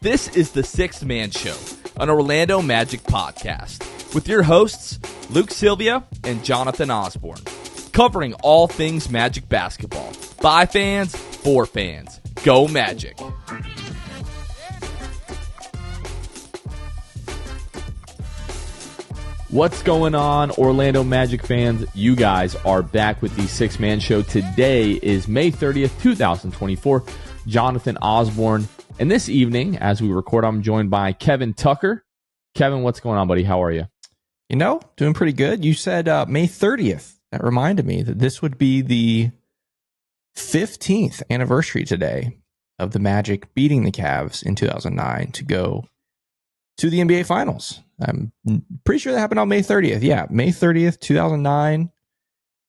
This is the Sixth Man Show, an Orlando Magic podcast, with your hosts, Luke Sylvia and Jonathan Osborne, covering all things Magic basketball. By fans, for fans. Go Magic! What's going on, Orlando Magic fans? You guys are back with the Sixth Man Show. Today is May 30th, 2024. Jonathan Osborne. And this evening, as we record, I'm joined by Kevin Tucker. Kevin, what's going on, buddy? How are you? You know, doing pretty good. You said May 30th. That reminded me that this would be the 15th anniversary today of the Magic beating the Cavs in 2009 to go to the NBA Finals. I'm pretty sure that happened on May 30th. Yeah, May 30th, 2009.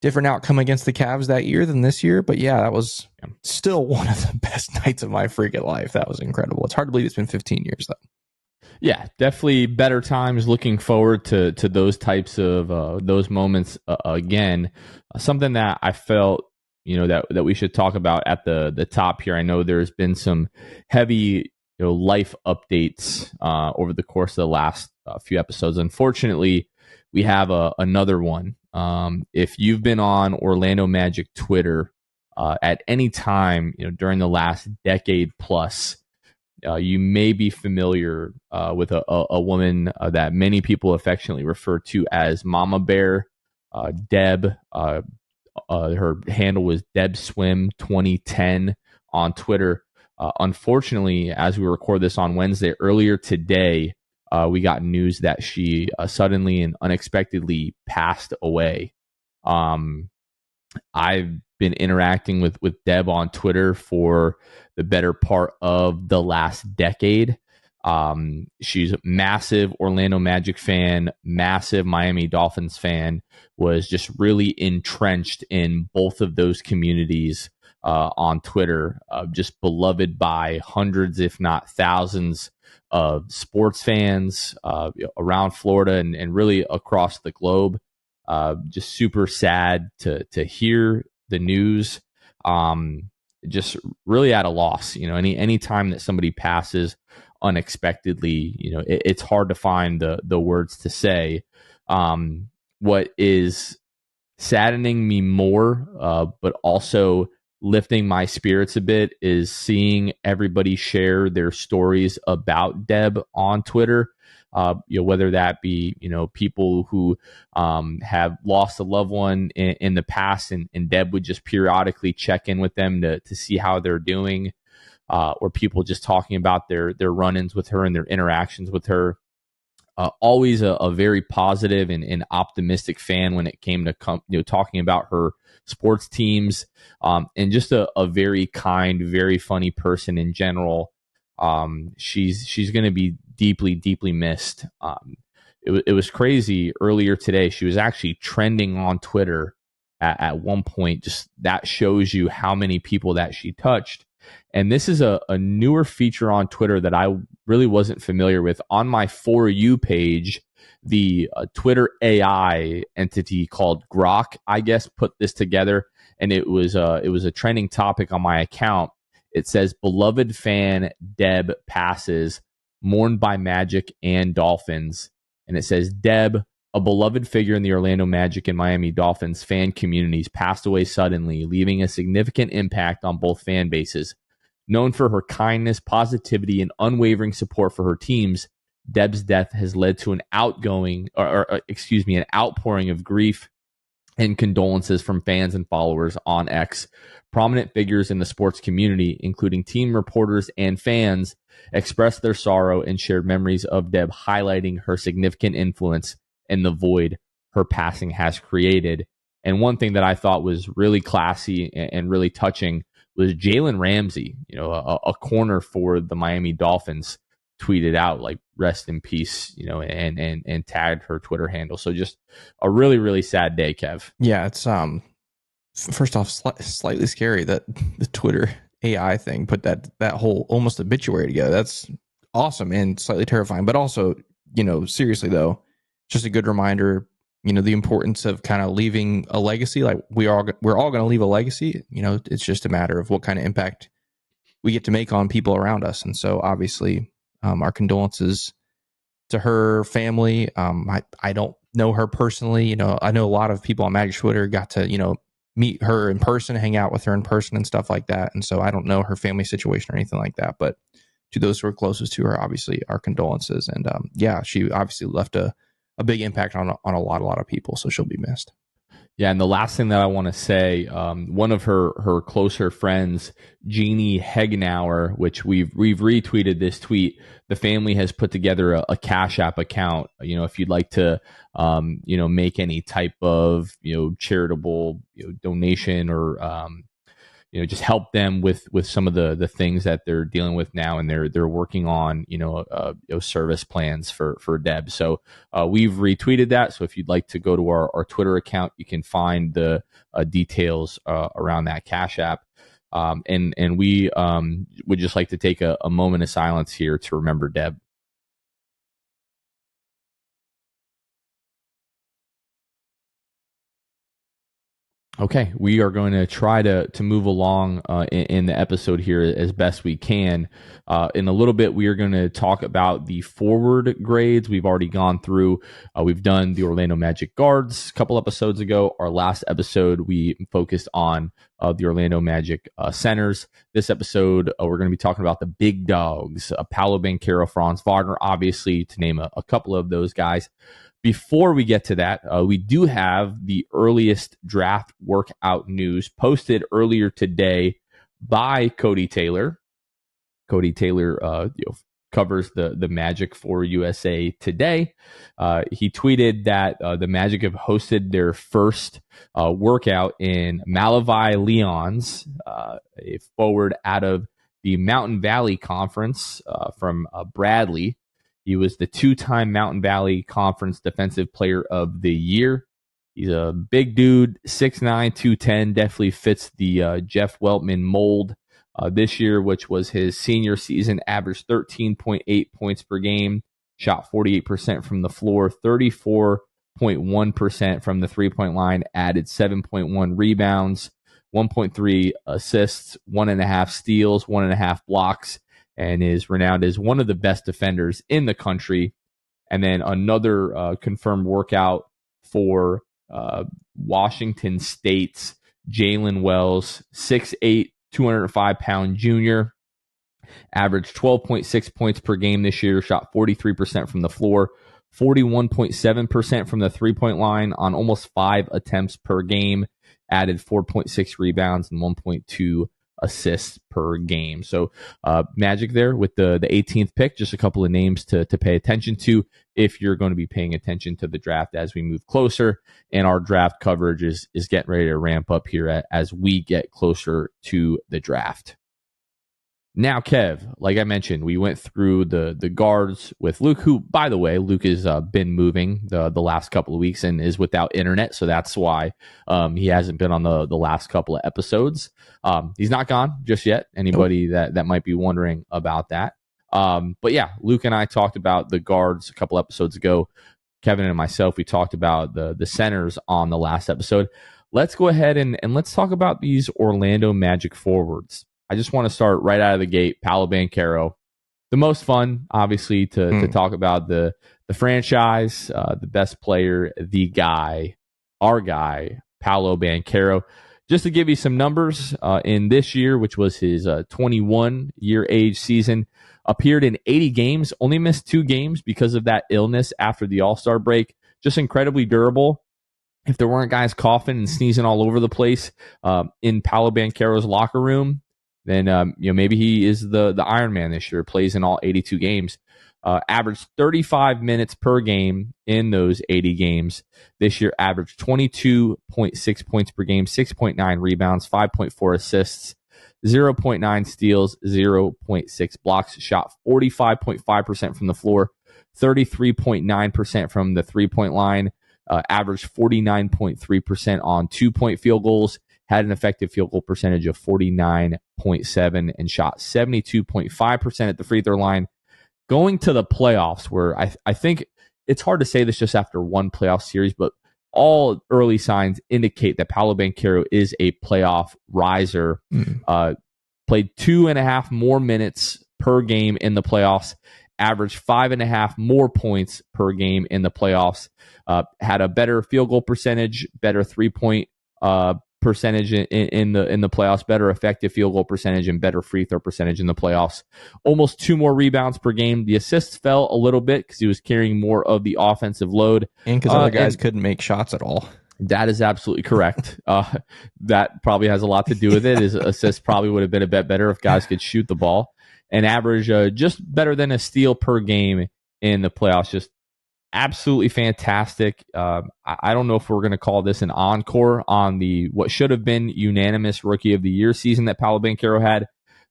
Different outcome against the Cavs that year than this year. But yeah, that was still one of the best nights of my freaking life. That was incredible. It's hard to believe it's been 15 years, though. Yeah, definitely better times. Looking forward to those types of those moments again. Something that I felt, that we should talk about at the top here. I know there's been some heavy life updates over the course of the last few episodes. Unfortunately, we have another one. If you've been on Orlando Magic Twitter at any time during the last decade plus, you may be familiar with a woman that many people affectionately refer to as Mama Bear, Deb. Her handle was DebSwim2010 on Twitter. Unfortunately, as we record this on Wednesday, earlier today, we got news that she suddenly and unexpectedly passed away. I've been interacting with Deb on Twitter for the better part of the last decade. She's a massive Orlando Magic fan, massive Miami Dolphins fan, was just really entrenched in both of those communities on Twitter, just beloved by hundreds, if not thousands, of sports fans around Florida and really across the globe. Just super sad to hear the news. Just really at a loss. Any time that somebody passes unexpectedly, it's hard to find the words to say. What is saddening me more, but also lifting my spirits a bit, is seeing everybody share their stories about Deb on Twitter. Whether that be people who have lost a loved one in the past, and Deb would just periodically check in with them to see how they're doing, or people just talking about their run-ins with her and their interactions with her. Always a very positive and optimistic fan when it came to talking about her sports teams, and just a very kind, very funny person in general. She's going to be deeply, deeply missed. It was crazy earlier today. She was actually trending on Twitter at one point. Just that shows you how many people that she touched. And this is a newer feature on Twitter that I really wasn't familiar with. On my For You page, the Twitter AI entity called Grok, I guess, put this together, and it was a trending topic on my account. It says, "Beloved fan Deb passes, mourned by Magic and Dolphins." And it says, "Deb, a beloved figure in the Orlando Magic and Miami Dolphins fan communities, passed away suddenly, leaving a significant impact on both fan bases. Known for her kindness, positivity, and unwavering support for her teams, Deb's death has led to an outpouring of grief and condolences from fans and followers on X. Prominent figures in the sports community, including team reporters and fans, expressed their sorrow and shared memories of Deb, highlighting her significant influence in the void her passing has created." And one thing that I thought was really classy and really touching was Jalen Ramsey, a corner for the Miami Dolphins, tweeted out like "rest in peace," and tagged her Twitter handle. So just a really, really sad day, Kev. Yeah, it's first off slightly scary that the Twitter AI thing put that whole almost obituary together. That's awesome and slightly terrifying, but also, seriously though, just a good reminder, the importance of kind of leaving a legacy. Like we're all going to leave a legacy. It's just a matter of what kind of impact we get to make on people around us. And so obviously Our condolences to her family. I don't know her personally. I know a lot of people on Magic Twitter got to, meet her in person, hang out with her in person and stuff like that. And so I don't know her family situation or anything like that. But to those who are closest to her, obviously, our condolences. And she obviously left a big impact on a lot of people. So she'll be missed. Yeah, and the last thing that I want to say, one of her closer friends, Jeannie Hegnauer, which we've retweeted this tweet. The family has put together a Cash App account. If you'd like to, make any type of charitable donation or just help them with some of the things that they're dealing with now, and they're working on service plans for Deb. So we've retweeted that. So if you'd like to go to our Twitter account, you can find the details around that Cash App. And we would just like to take a moment of silence here to remember Deb. Okay, we are going to try to move along in the episode here as best we can. In a little bit, we are going to talk about the forward grades. We've already gone through. We've done the Orlando Magic guards a couple episodes ago. Our last episode, we focused on the Orlando Magic centers. This episode, we're going to be talking about the big dogs, Paolo Banchero, Franz Wagner, obviously, to name a couple of those guys. Before we get to that, we do have the earliest draft workout news posted earlier today by Cody Taylor. Cody Taylor covers the Magic for USA Today. He tweeted that the Magic have hosted their first workout in Malavi Leons, a forward out of the Mountain Valley Conference from Bradley. He was the two-time Mountain Valley Conference Defensive Player of the Year. He's a big dude, 6'9", 210, definitely fits the Jeff Weltman mold. This year, which was his senior season, averaged 13.8 points per game, shot 48% from the floor, 34.1% from the three-point line, added 7.1 rebounds, 1.3 assists, 1.5 steals, 1.5 blocks, and is renowned as one of the best defenders in the country. And then another confirmed workout for Washington State's Jalen Wells, 6'8", 205-pound junior, averaged 12.6 points per game this year, shot 43% from the floor, 41.7% from the three-point line on almost 5 attempts per game, added 4.6 rebounds and 1.2 assists per game. So Magic there with the 18th pick, just a couple of names to pay attention to if you're going to be paying attention to the draft as we move closer. And our draft coverage is getting ready to ramp up here as we get closer to the draft. Now, Kev, like I mentioned, we went through the guards with Luke, who, by the way, Luke has been moving the last couple of weeks and is without internet, so that's why he hasn't been on the last couple of episodes. He's not gone just yet. Anybody that might be wondering about that. But yeah, Luke and I talked about the guards a couple episodes ago. Kevin and myself, we talked about the centers on the last episode. Let's go ahead and let's talk about these Orlando Magic forwards. I just want to start right out of the gate, Paolo Banchero. The most fun, obviously, to talk about the franchise, the best player, the guy, our guy, Paolo Banchero. Just to give you some numbers, in this year, which was his 21-year age season, appeared in 80 games, only missed 2 games because of that illness after the All-Star break. Just incredibly durable. If there weren't guys coughing and sneezing all over the place in Paolo Banchero's locker room, then maybe he is the Iron Man this year, plays in all 82 games. Averaged 35 minutes per game in those 80 games. This year averaged 22.6 points per game, 6.9 rebounds, 5.4 assists, 0.9 steals, 0.6 blocks, shot 45.5% from the floor, 33.9% from the three-point line, averaged 49.3% on 2-point field goals, had an effective field goal percentage of 49.7 and shot 72.5% at the free throw line. Going to the playoffs, where I think it's hard to say this just after one playoff series, but all early signs indicate that Paolo Banchero is a playoff riser. Played 2.5 more minutes per game in the playoffs, averaged 5.5 more points per game in the playoffs, had a better field goal percentage, better 3-point percentage in the playoffs, better effective field goal percentage, and better free throw percentage in the playoffs. Almost 2 more rebounds per game. The assists fell a little bit because he was carrying more of the offensive load. And because other guys couldn't make shots at all. That is absolutely correct. That probably has a lot to do with it. His assists probably would have been a bit better if guys could shoot the ball. And average just better than a steal per game in the playoffs. Just absolutely fantastic. I don't know if we're going to call this an encore on the what should have been unanimous Rookie of the Year season that Paolo Banchero had,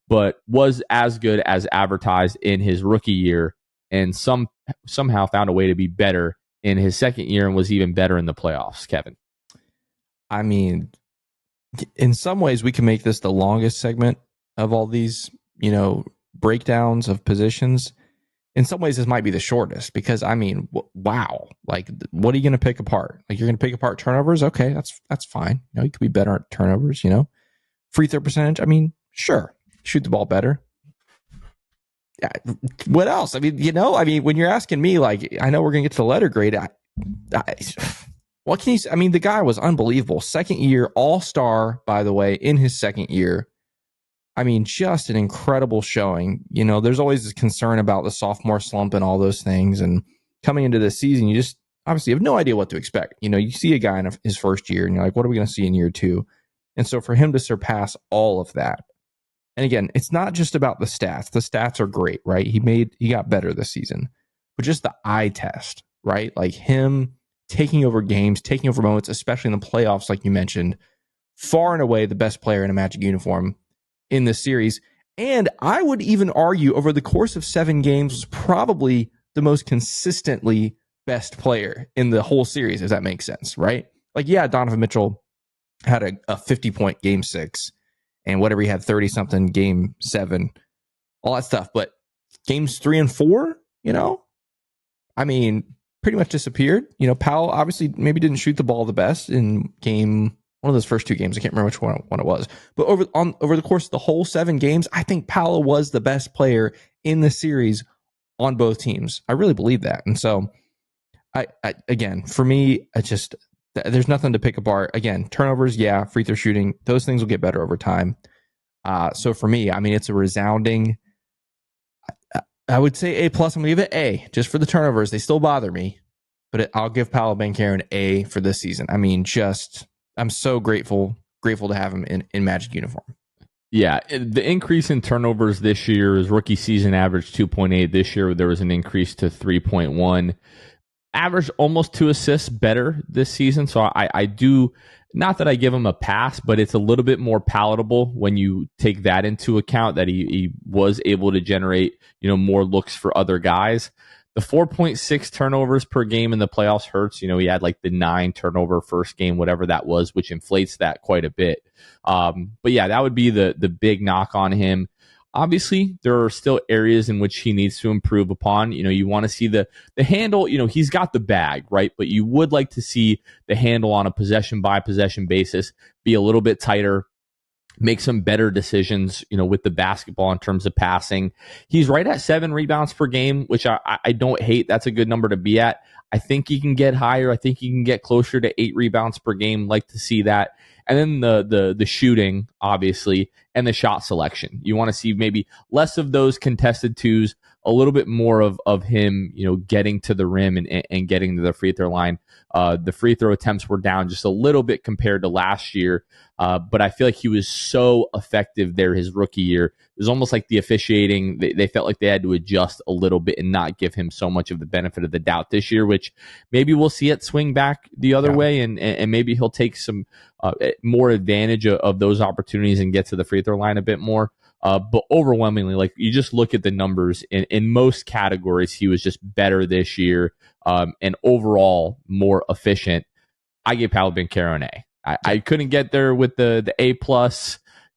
but was as good as advertised in his rookie year, and somehow found a way to be better in his second year and was even better in the playoffs. Kevin, I mean, in some ways, we can make this the longest segment of all these, breakdowns of positions. In some ways, this might be the shortest because, I mean, wow. Like, what are you going to pick apart? Like, you're going to pick apart turnovers? Okay, that's fine. You could be better at turnovers, Free throw percentage? I mean, sure. Shoot the ball better. Yeah, what else? I mean, when you're asking me, like, I know we're going to get to the letter grade. What can you say? I mean, the guy was unbelievable. Second year, all-star, by the way, in his second year. I mean, just an incredible showing. There's always this concern about the sophomore slump and all those things. And coming into this season, you just obviously have no idea what to expect. You see a guy in his first year and you're like, what are we going to see in year 2? And so for him to surpass all of that. And again, it's not just about the stats. The stats are great, right? He got better this season, but just the eye test, right? Like him taking over games, taking over moments, especially in the playoffs, like you mentioned, far and away the best player in a Magic uniform in this series. And I would even argue over the course of 7 games was probably the most consistently best player in the whole series, if that makes sense, right? Like, yeah, Donovan Mitchell had a 50-point game 6 and whatever, he had 30-something game 7, all that stuff. But games 3 and 4, I mean, pretty much disappeared. Paolo obviously maybe didn't shoot the ball the best in one of those first 2 games. I can't remember which one it was. But over the course of the whole 7 games, I think Paolo was the best player in the series on both teams. I really believe that. And so, I again, for me, there's nothing to pick apart. Again, turnovers, yeah, free throw shooting, those things will get better over time. So for me, I mean, it's a resounding, I would say A+. I'm going to give it A, just for the turnovers. They still bother me, but I'll give Paolo Banchero an A for this season. I mean, I'm so grateful to have him in Magic uniform. Yeah, the increase in turnovers this year, his rookie season averaged 2.8. This year, there was an increase to 3.1. Averaged almost 2 assists better this season. So I do, not that I give him a pass, but it's a little bit more palatable when you take that into account, that he was able to generate, more looks for other guys. The 4.6 turnovers per game in the playoffs hurts. He had like the 9 turnover first game, whatever that was, which inflates that quite a bit. But yeah, that would be the big knock on him. Obviously, there are still areas in which he needs to improve upon. You want to see the handle. He's got the bag, right? But you would like to see the handle on a possession-by-possession basis be a little bit tighter, make some better decisions, with the basketball in terms of passing. He's right at 7 rebounds per game, which I don't hate. That's a good number to be at. I think he can get higher. I think he can get closer to 8 rebounds per game. Like to see that. And then the shooting, obviously, and the shot selection. You want to see maybe less of those contested 2s, a little bit more of him, getting to the rim and getting to the free throw line. The free throw attempts were down just a little bit compared to last year, but I feel like he was so effective there his rookie year. It was almost like the officiating, they felt like they had to adjust a little bit and not give him so much of the benefit of the doubt this year, which maybe we'll see it swing back the other way, and maybe he'll take some more advantage of those opportunities and get to the free throw line a bit more. But overwhelmingly, like, you just look at the numbers in most categories, he was just better this year, and overall more efficient. I gave Paolo Banchero an A. I couldn't get there with the A+,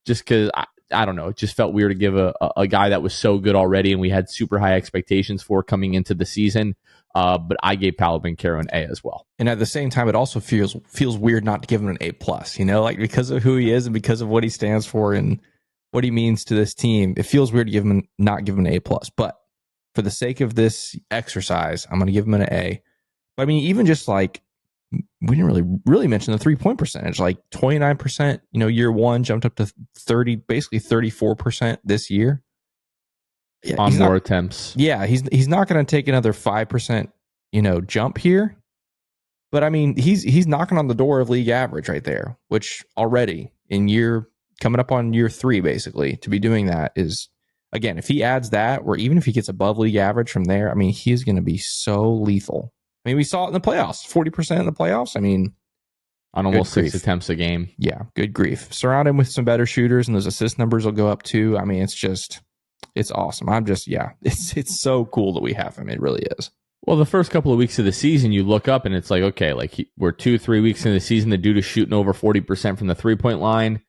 just because I don't know. It just felt weird to give a guy that was so good already and we had super high expectations for coming into the season. But I gave Paolo Banchero an A as well. And at the same time, it also feels weird not to give him an A+, like, because of who he is and because of what he stands for and what he means to this team. It feels weird to not give him an A+. But for the sake of this exercise, I'm going to give him an A. But I mean, even just like, we didn't really mention the 3-point percentage, like 29%, year one jumped up to 30, basically 34% this year. Yeah, on more attempts. Yeah, he's not going to take another 5%, jump here. But I mean, he's knocking on the door of league average right there, which already coming up on year 3, basically, to be doing that is, again, if he adds that, or even if he gets above league average from there, I mean, he's going to be so lethal. I mean, we saw it in the playoffs, 40% in the playoffs. I mean, on almost 6 attempts a game. Yeah, good grief. Surround him with some better shooters, and those assist numbers will go up too. I mean, it's awesome. It's so cool that we have him. It really is. Well, the first couple of weeks of the season, you look up and it's like, okay, we're 2-3 weeks into the season. The dude is shooting over 40% from the 3-point line.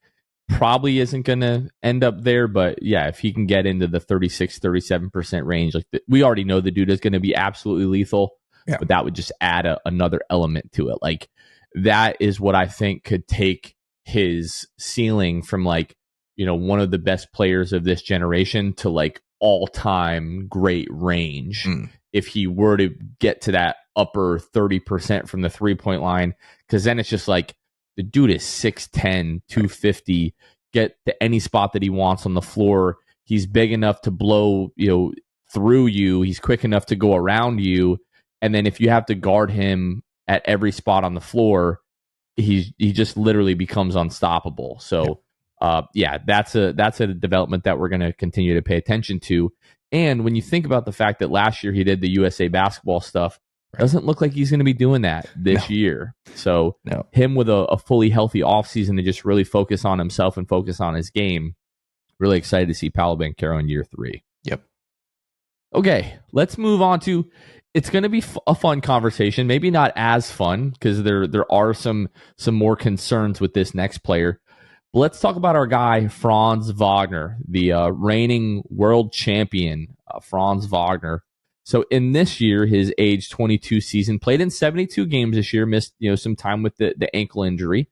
Probably isn't going to end up there, but yeah, if he can get into the 36-37% range, we already know the dude is going to be absolutely lethal. Yeah. But that would just add another element to it. Like, that is what I think could take his ceiling from one of the best players of this generation to all-time great range. If he were to get to that upper 30% from the 3-point line, because then it's just the dude is 6'10", 250, get to any spot that he wants on the floor. He's big enough to blow, through you. He's quick enough to go around you. And then if you have to guard him at every spot on the floor, he just literally becomes unstoppable. So, that's a development that we're going to continue to pay attention to. And when you think about the fact that last year he did the USA basketball stuff, doesn't look like he's going to be doing that this year. So him with a fully healthy offseason to just really focus on himself and focus on his game. Really excited to see Paolo Banchero in year 3. Yep. Okay, let's move on to, it's going to be a fun conversation. Maybe not as fun because there are some more concerns with this next player. But let's talk about our guy, Franz Wagner, the reigning world champion, Franz Wagner. So in this year, his age 22 season, played in 72 games this year, missed some time with the ankle injury.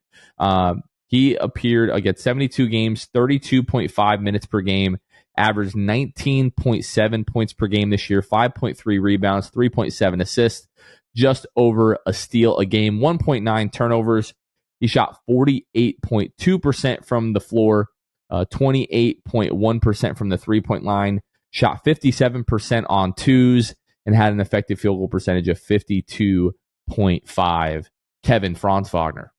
He appeared against 72 games, 32.5 minutes per game, averaged 19.7 points per game this year, 5.3 rebounds, 3.7 assists, just over a steal a game, 1.9 turnovers. He shot 48.2% from the floor, 28.1% from the 3-point line, shot 57% on twos, and had an effective field goal percentage of 52.5. Kevin, Franz Wagner.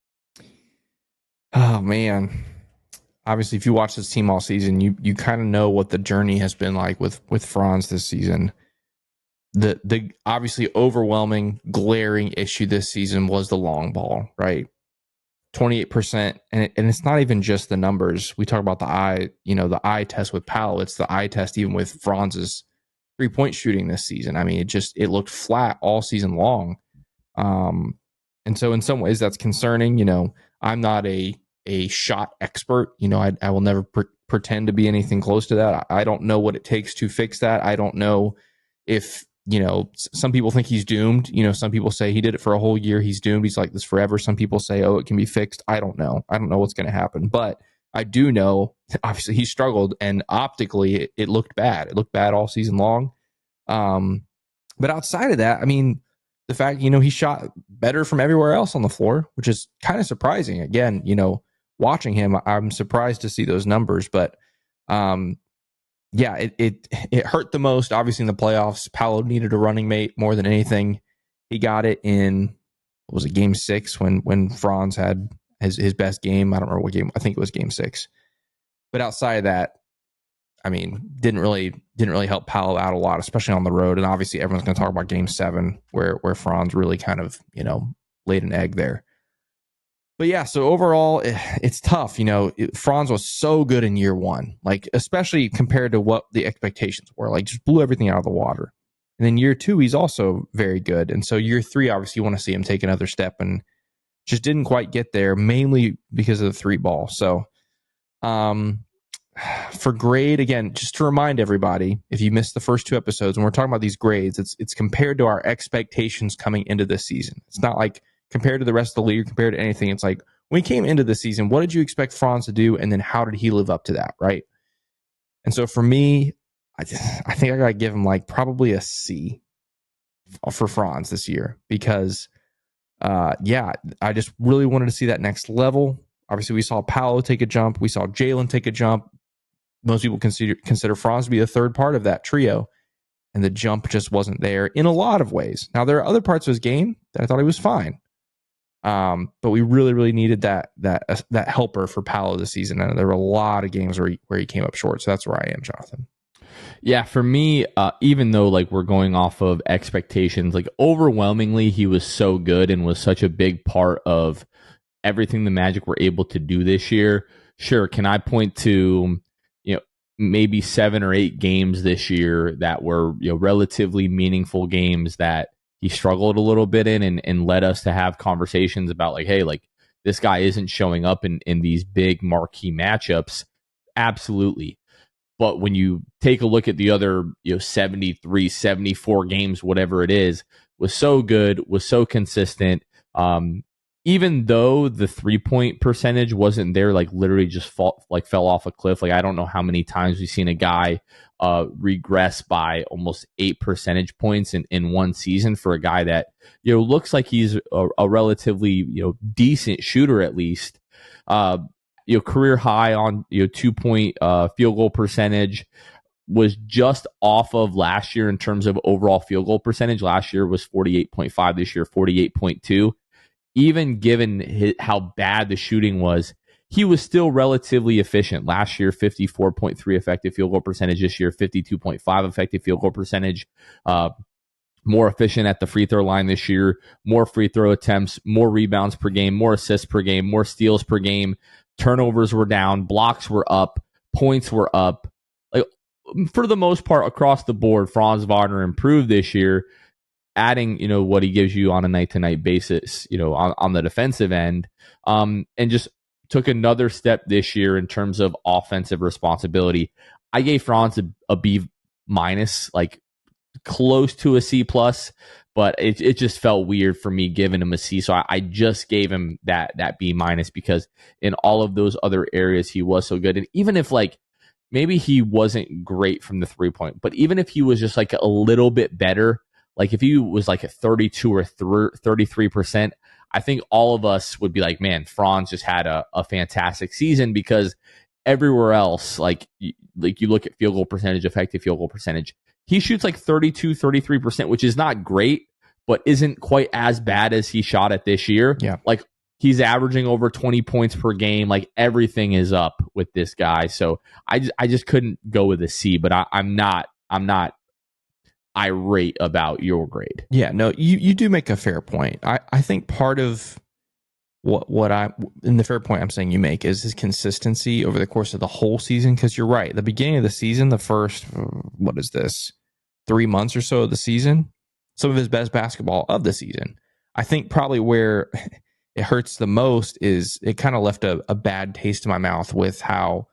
Oh, man. Obviously, if you watch this team all season, you kind of know what the journey has been like with Franz this season. The obviously overwhelming, glaring issue this season was the long ball, right? 28%, and it's not even just the numbers. We talk about the eye test with Paolo. It's the eye test even with Franz's 3-point shooting this season. I mean, it looked flat all season long. And so in some ways that's concerning. I'm not a shot expert. I will never pretend to be anything close to that. I don't know what it takes to fix that. I don't know if, some people think he's doomed. Some people say he did it for a whole year. He's doomed. He's like this forever. Some people say, oh, it can be fixed. I don't know. I don't know what's going to happen. But I do know, obviously, he struggled. And optically, it looked bad. It looked bad all season long. But outside of that, I mean, the fact, he shot better from everywhere else on the floor, which is kind of surprising. Again, watching him, I'm surprised to see those numbers. But it hurt the most, obviously, in the playoffs. Paolo needed a running mate more than anything. He got it in, what was it, game 6 when Franz had his best game. I don't remember what game. I think it was game 6. But outside of that, I mean, didn't really help Paolo out a lot, especially on the road. And obviously, everyone's going to talk about game 7, where Franz really kind of, laid an egg there. But yeah, so overall, it's tough. Franz was so good in year 1, especially compared to what the expectations were. Just blew everything out of the water. And then year 2, he's also very good. And so year 3, obviously, you want to see him take another step, and just didn't quite get there, mainly because of the 3 ball. So, for grade, again, just to remind everybody, if you missed the first 2 episodes, when we're talking about these grades, it's compared to our expectations coming into this season. It's not like compared to the rest of the league, compared to anything. It's like, when he came into the season, what did you expect Franz to do? And then how did he live up to that, right? And so for me, I think I got to give him like probably a C for Franz this year because, I just really wanted to see that next level. Obviously, we saw Paolo take a jump. We saw Jalen take a jump. Most people consider Franz to be the third part of that trio, and the jump just wasn't there in a lot of ways. Now, there are other parts of his game that I thought he was fine, but we really, really needed that helper for Paolo this season, and there were a lot of games where he came up short. So that's where I am, Jonathan. Yeah, for me, even though like we're going off of expectations, like overwhelmingly he was so good and was such a big part of everything the Magic were able to do this year. Sure, can I point to maybe 7 or 8 games this year that were relatively meaningful games that he struggled a little bit in and led us to have conversations about like, hey, like this guy isn't showing up in these big marquee matchups. Absolutely. But when you take a look at the other 73, 74 games, whatever it is, was so good, was so consistent. Even though the 3-point percentage wasn't there, like literally just fell off a cliff. Like I don't know how many times we've seen a guy regress by almost 8 percentage points in one season for a guy that looks like he's a relatively decent shooter at least. Career high on 2-point field goal percentage, was just off of last year in terms of overall field goal percentage. Last year was 48.5, this year 48.2. Even given how bad the shooting was, he was still relatively efficient. Last year, 54.3 effective field goal percentage. This year, 52.5 effective field goal percentage. More efficient at the free throw line this year. More free throw attempts, more rebounds per game, more assists per game, more steals per game. Turnovers were down. Blocks were up. Points were up. Like for the most part, across the board, Franz Wagner improved this year. Adding, what he gives you on a night-to-night basis, on the defensive end, and just took another step this year in terms of offensive responsibility. I gave Franz a B minus, like close to a C plus, but it just felt weird for me giving him a C. So I just gave him that B minus because in all of those other areas he was so good. And even if like maybe he wasn't great from the 3-point, but even if he was just like a little bit better. Like if he was like a 32 or 33%, I think all of us would be like, man, Franz just had a fantastic season because everywhere else, like you look at field goal percentage, effective field goal percentage, he shoots like 32, 33%, which is not great, but isn't quite as bad as he shot at this year. Yeah. Like he's averaging over 20 points per game. Like everything is up with this guy. So I just couldn't go with a C, but I'm not irate about your grade. Yeah, no, you do make a fair point. I think part of what I in the fair point I'm saying you make is his consistency over the course of the whole season. Because you're right, the beginning of the season, the first 3 months or so of the season, some of his best basketball of the season. I think probably where it hurts the most is it kind of left a bad taste in my mouth with how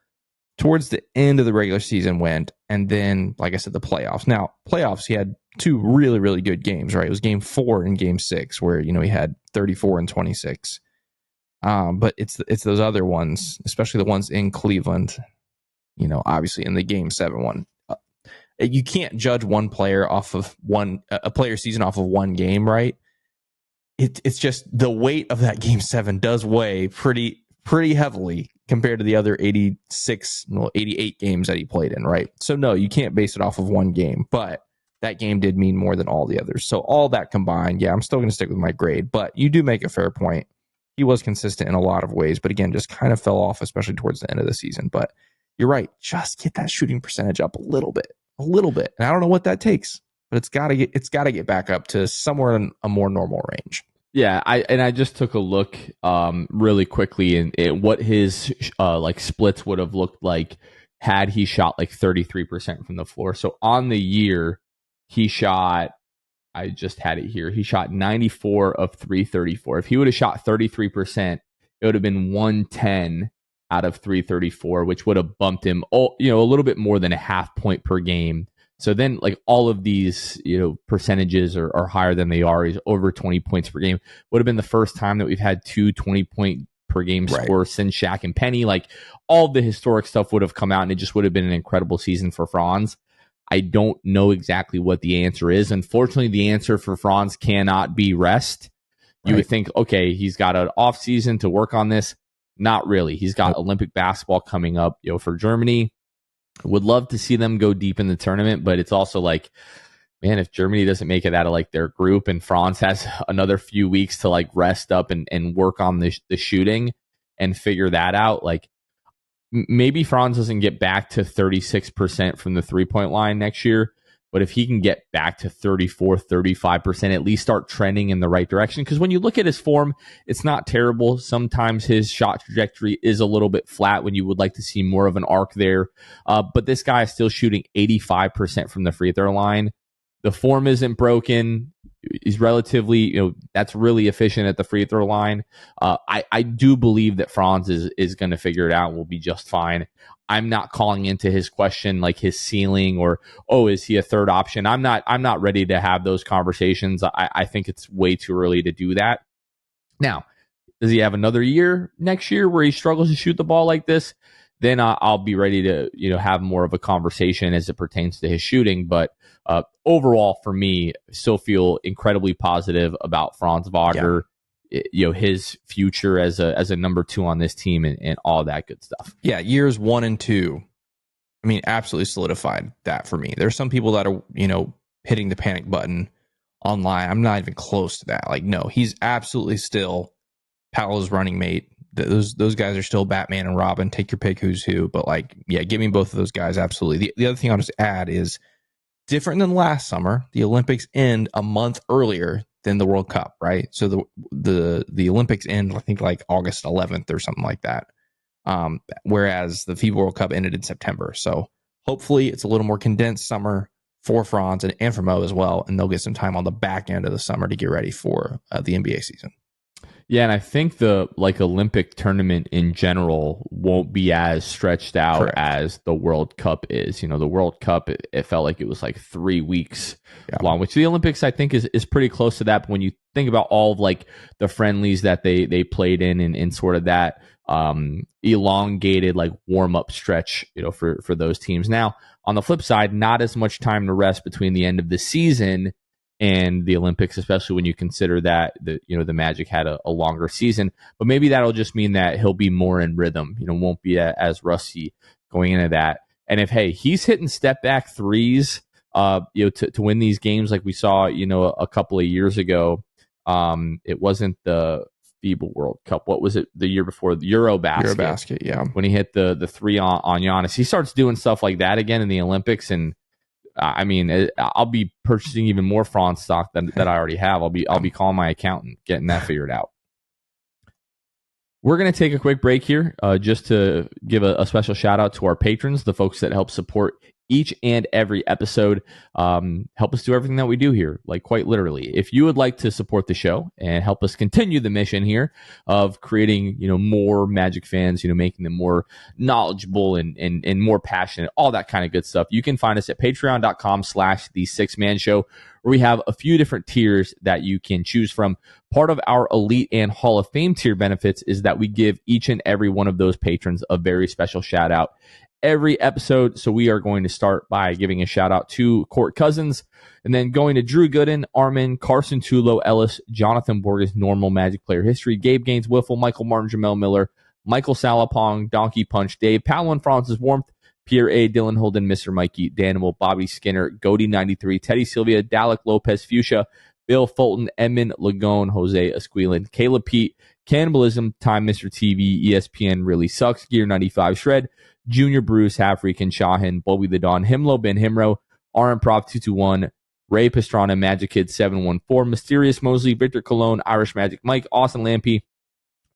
towards the end of the regular season went, and then, like I said, the playoffs. Now, playoffs, he had 2 really, really good games, right? It was game 4 and game 6 where, he had 34 and 26. But it's those other ones, especially the ones in Cleveland, obviously in the game 7 one. You can't judge one player off of a player's season off of one game, right? It's just the weight of that game 7 does weigh pretty heavily compared to the other 88 games that he played in, right? So no, you can't base it off of one game, but that game did mean more than all the others. So all that combined, yeah, I'm still going to stick with my grade, but you do make a fair point. He was consistent in a lot of ways, but again, just kind of fell off, especially towards the end of the season. But you're right, just get that shooting percentage up a little bit. And I don't know what that takes, but it's got to get back up to somewhere in a more normal range. Yeah, I just took a look really quickly in what his like splits would have looked like had he shot like 33% from the floor. So on the year, he shot, I just had it here, he shot 94 of 334. If he would have shot 33%, it would have been 110 out of 334, which would have bumped him a little bit more than a half point per game. So then, like, all of these, percentages are higher than they are. He's over 20 points per game. Would have been the first time that we've had 2 20-point per game scores since Shaq and Penny. Like, all the historic stuff would have come out, and it just would have been an incredible season for Franz. I don't know exactly what the answer is. Unfortunately, the answer for Franz cannot be rest. You would think, okay, he's got an off season to work on this. Not really. He's got Olympic basketball coming up, for Germany. Would love to see them go deep in the tournament, but it's also like, man, if Germany doesn't make it out of like their group and Franz has another few weeks to like rest up and work on the shooting and figure that out, like maybe Franz doesn't get back to 36% from the 3-point line next year, but if he can get back to 34, 35%, at least start trending in the right direction. Because when you look at his form, it's not terrible. Sometimes his shot trajectory is a little bit flat when you would like to see more of an arc there. But this guy is still shooting 85% from the free throw line. The form isn't broken. He's relatively, that's really efficient at the free throw line. I do believe that Franz is going to figure it out and will be just fine. I'm not calling into his question like his ceiling or, is he a third option? I'm not ready to have those conversations. I think it's way too early to do that. Now, does he have another year next year where he struggles to shoot the ball like this? Then I'll be ready to, have more of a conversation as it pertains to his shooting. But overall, for me, still feel incredibly positive about Franz Wagner. Yeah. His future as a number 2 on this team and all that good stuff. Yeah, years 1 and 2, I mean, absolutely solidified that for me. There's some people that are, hitting the panic button online. I'm not even close to that. Like, no, he's absolutely still Paolo's running mate. Those guys are still Batman and Robin. Take your pick who's who. But like, yeah, give me both of those guys. Absolutely. The other thing I'll just add is different than last summer. The Olympics end a month earlier than the World Cup, right? So the Olympics end, I think, like August 11th or something like that. Whereas the FIBA World Cup ended in September. So hopefully it's a little more condensed summer for Franz and for Mo as well, and they'll get some time on the back end of the summer to get ready for the NBA season. Yeah, and I think the Olympic tournament in general won't be as stretched out Correct. as the World Cup is. The World Cup, it felt like it was like 3 weeks long, which the Olympics I think is pretty close to that. But when you think about all of like the friendlies that they played in sort of that elongated like warm up stretch, for those teams. Now on the flip side, not as much time to rest between the end of the season and the Olympics, especially when you consider that the Magic had a longer season. But maybe that'll just mean that he'll be more in rhythm, won't be as rusty going into that. And if, hey, he's hitting step back threes, to win these games like we saw, a couple of years ago. It wasn't the FIBA World Cup. What was it the year before? The Eurobasket. Eurobasket, yeah. When he hit the three on Giannis. He starts doing stuff like that again in the Olympics, and I mean, I'll be purchasing even more Franz stock than I already have. I'll be calling my accountant, getting that figured out. We're going to take a quick break here just to give a special shout out to our patrons, the folks that help support each and every episode, help us do everything that we do here, like quite literally. If you would like to support the show and help us continue the mission here of creating, more Magic fans, making them more knowledgeable and more passionate, all that kind of good stuff, you can find us at patreon.com/the6man show, where we have a few different tiers that you can choose from. Part of our Elite and Hall of Fame tier benefits is that we give each and every one of those patrons a very special shout out every episode. So we are going to start by giving a shout out to Court Cousins, and then going to Drew Gooden, Armin, Carson Tulo, Ellis, Jonathan Borges, Normal Magic Player History, Gabe Gaines, Wiffle, Michael Martin, Jamel Miller, Michael Salapong, Donkey Punch, Dave, Paolo and Francis Warmth, Pierre A. Dylan Holden, Mr. Mikey, Danimal, Bobby Skinner, Goody 93, Teddy Sylvia, Dalek Lopez, Fuchsia, Bill Fulton, Edmund Lagone, Jose Esquilin, Caleb Pete, Cannibalism, Time Mr. TV, ESPN Really Sucks, Gear 95 Shred, Junior Bruce, Halfreakin, Shahin, Bobby the Dawn, Himlo, Ben Himro, RM Prop 221, Ray Pastrana, Magic Kid 714, Mysterious Mosley, Victor Cologne, Irish Magic Mike, Austin Lampy,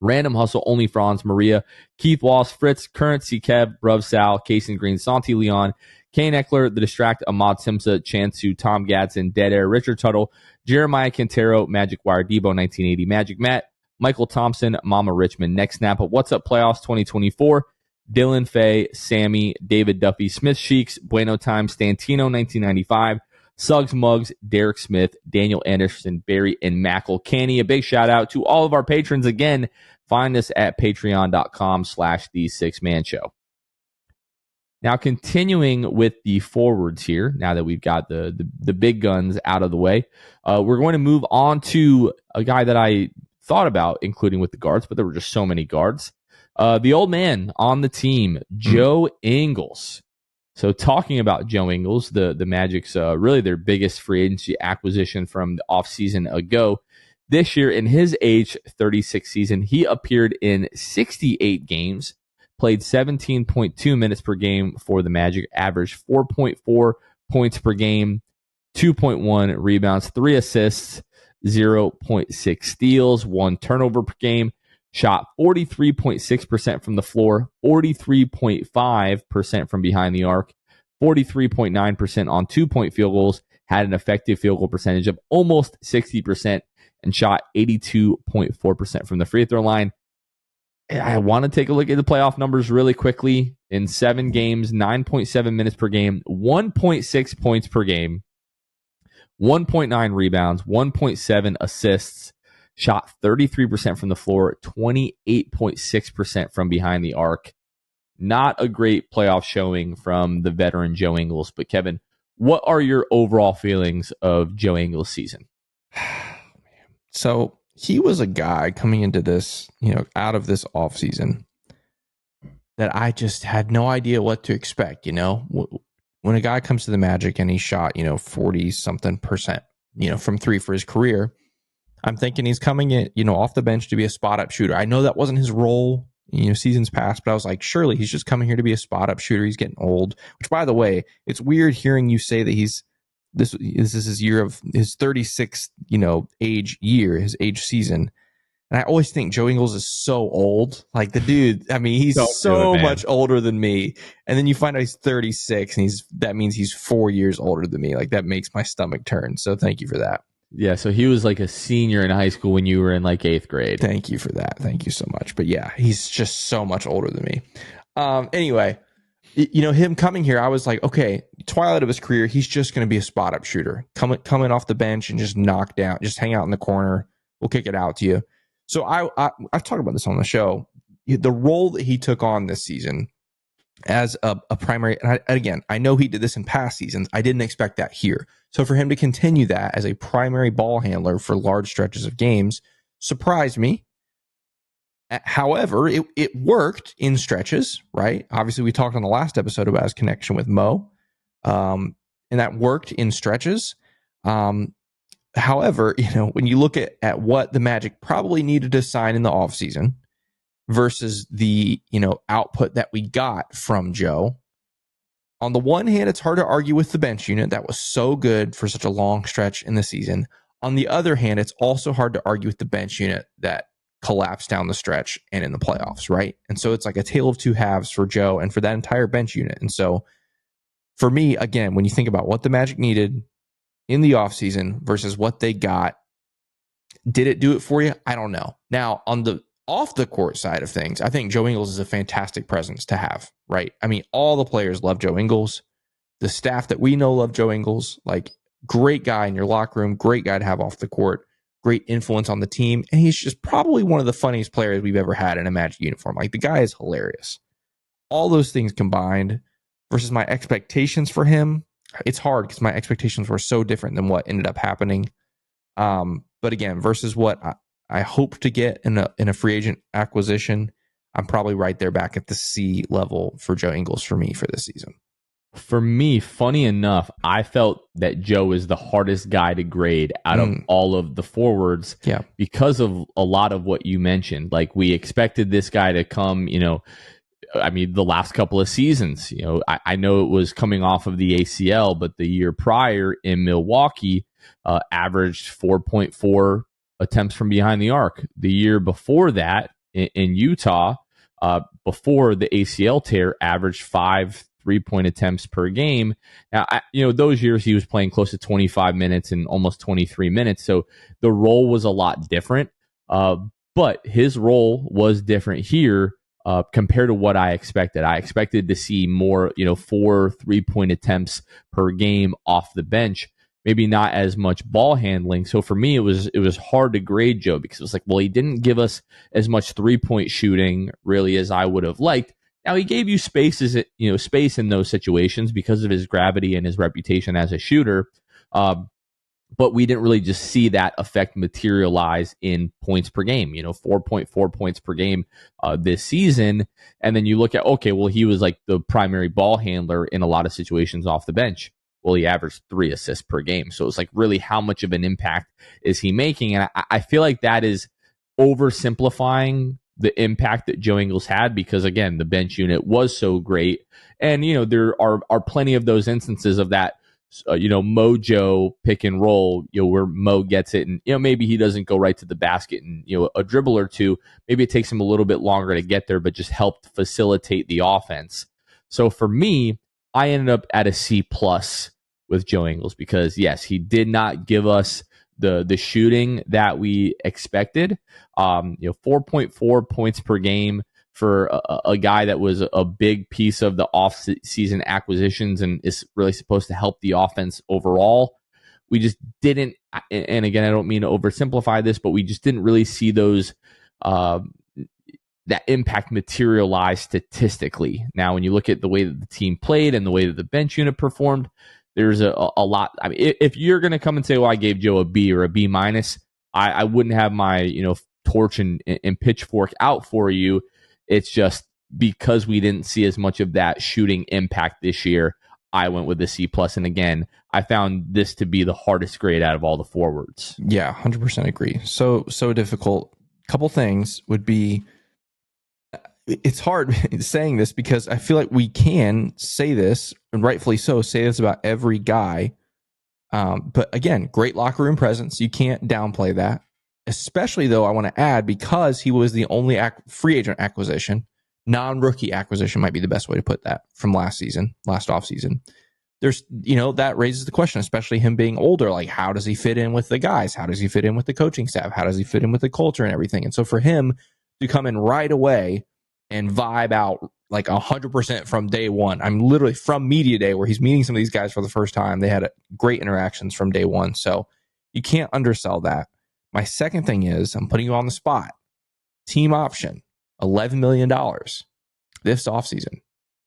Random Hustle, Only Franz, Maria, Keith Walsh, Fritz, Currency Kev, Bruv Sal, Kason Green, Santi Leon, Kane Eckler, The Distract, Ahmad Simsa, Chansu, Tom Gadsden, Dead Air, Richard Tuttle, Jeremiah Quintero, Magic Wire, Debo 1980, Magic Matt, Michael Thompson, Mama Richmond, Next Snap, What's Up Playoffs 2024, Dylan Fay, Sammy, David Duffy, Smith Sheiks, Bueno Time, Stantino 1995, Suggs Muggs, Derek Smith, Daniel Anderson, Barry, and Mackle Canny. A big shout out to all of our patrons. Again, find us at patreon.com/the6man show. Now, continuing with the forwards here, now that we've got the big guns out of the way, we're going to move on to a guy that I thought about including with the guards, but there were just so many guards. The old man on the team, Joe Ingles. So talking about Joe Ingles, the Magic's really their biggest free agency acquisition from the offseason ago. This year, in his age 36 season, he appeared in 68 games, played 17.2 minutes per game for the Magic, averaged 4.4 points per game, 2.1 rebounds, 3 assists, 0.6 steals, 1 turnover per game, shot 43.6% from the floor, 43.5% from behind the arc, 43.9% on 2-point field goals, had an effective field goal percentage of almost 60%, and shot 82.4% from the free throw line. I want to take a look at the playoff numbers really quickly. In 7 games, 9.7 minutes per game, 1.6 points per game, 1.9 rebounds, 1.7 assists, shot 33% from the floor, 28.6% from behind the arc. Not a great playoff showing from the veteran Joe Ingles. But Kevin, what are your overall feelings of Joe Ingles' season? So he was a guy coming into this, out of this offseason that I just had no idea what to expect. When a guy comes to the Magic and he shot, 40 something percent, from 3 for his career, I'm thinking he's coming in, off the bench to be a spot up shooter. I know that wasn't his role, seasons past, but I was like, surely he's just coming here to be a spot up shooter. He's getting old, which, by the way, it's weird hearing you say that this is his year of his 36th, age year, his age season. And I always think Joe Ingles is so old. Like the dude, I mean, he's so much older than me. And then you find out he's 36 and that means he's 4 years older than me. Like that makes my stomach turn. So thank you for that. Yeah. So he was like a senior in high school when you were in like 8th grade. Thank you for that. Thank you so much. But yeah, he's just so much older than me. Anyway, him coming here, I was like, okay, twilight of his career, he's just going to be a spot up shooter. Coming off the bench and just knock down, just hang out in the corner. We'll kick it out to you. So I've talked about this on the show. The role that he took on this season as a primary, and again, I know he did this in past seasons. I didn't expect that here. So for him to continue that as a primary ball handler for large stretches of games surprised me. However, it worked in stretches, right? Obviously, we talked on the last episode about his connection with Mo, and that worked in stretches. However, when you look at what the Magic probably needed to sign in the offseason versus the, output that we got from Joe, on the one hand, it's hard to argue with the bench unit that was so good for such a long stretch in the season. On the other hand, it's also hard to argue with the bench unit that collapsed down the stretch and in the playoffs, right? And so it's like a tale of two halves for Joe and for that entire bench unit. And so for me, again, when you think about what the Magic needed in the offseason versus what they got, did it do it for you? I don't know. Now, on the off the court side of things, I think Joe Ingles is a fantastic presence to have, right? I mean, all the players love Joe Ingles. The staff that we know love Joe Ingles. Like, great guy in your locker room, great guy to have off the court, great influence on the team. And he's just probably one of the funniest players we've ever had in a Magic uniform. Like, the guy is hilarious. All those things combined versus my expectations for him, it's hard because my expectations were so different than what ended up happening. But again, versus what I hope to get in a free agent acquisition, I'm probably right there back at the C level for Joe Ingles for me for this season. For me, funny enough, I felt that Joe is the hardest guy to grade out of all of the forwards because of a lot of what you mentioned. Like, we expected this guy to come, the last couple of seasons, I know it was coming off of the ACL, but the year prior in Milwaukee, averaged 4.4 attempts from behind the arc. The year before that in Utah, before the ACL tear, averaged 5 3-point attempts per game. Now, those years he was playing close to 25 minutes and almost 23 minutes. So the role was a lot different. But his role was different here compared to what I expected. I expected to see more, 4 3-point attempts per game off the bench. Maybe not as much ball handling. So for me, it was hard to grade Joe because it was like, well, he didn't give us as much 3-point shooting really as I would have liked. Now he gave you space in those situations because of his gravity and his reputation as a shooter. But we didn't really just see that effect materialize in points per game, 4.4 points per game this season. And then you look at, okay, well, he was like the primary ball handler in a lot of situations off the bench. Well, he averaged 3 assists per game. So it's like, really, how much of an impact is he making? And I feel like that is oversimplifying the impact that Joe Ingles had, because, again, the bench unit was so great. And, there are plenty of those instances of that, Mojo pick and roll, where Mo gets it and, maybe he doesn't go right to the basket and, a dribble or two, maybe it takes him a little bit longer to get there, but just helped facilitate the offense. So for me, I ended up at a C+ with Joe Ingles because, yes, he did not give us the shooting that we expected. 4.4 points per game for a guy that was a big piece of the off-season acquisitions and is really supposed to help the offense overall. We just didn't, and again, I don't mean to oversimplify this, but we just didn't really see those that impact materialize statistically. Now, when you look at the way that the team played and the way that the bench unit performed, there's a lot. I mean, if you're going to come and say, well, I gave Joe a B or a B-, I wouldn't have my torch and pitchfork out for you. It's just because we didn't see as much of that shooting impact this year, I went with the C+. And again, I found this to be the hardest grade out of all the forwards. Yeah, 100% agree. So difficult. Couple things would be, it's hard saying this because I feel like we can say this, and rightfully so, say this about every guy. But again, great locker room presence. You can't downplay that. Especially, though, I want to add, because he was the only free agent acquisition, non-rookie acquisition might be the best way to put that, from last offseason. There's, that raises the question, especially him being older, like, how does he fit in with the guys? How does he fit in with the coaching staff? How does he fit in with the culture and everything? And so for him to come in right away and vibe out like 100% from day one, I'm literally from media day where he's meeting some of these guys for the first time. They had great interactions from day one. So you can't undersell that. My second thing is, I'm putting you on the spot. Team option, $11 million this offseason.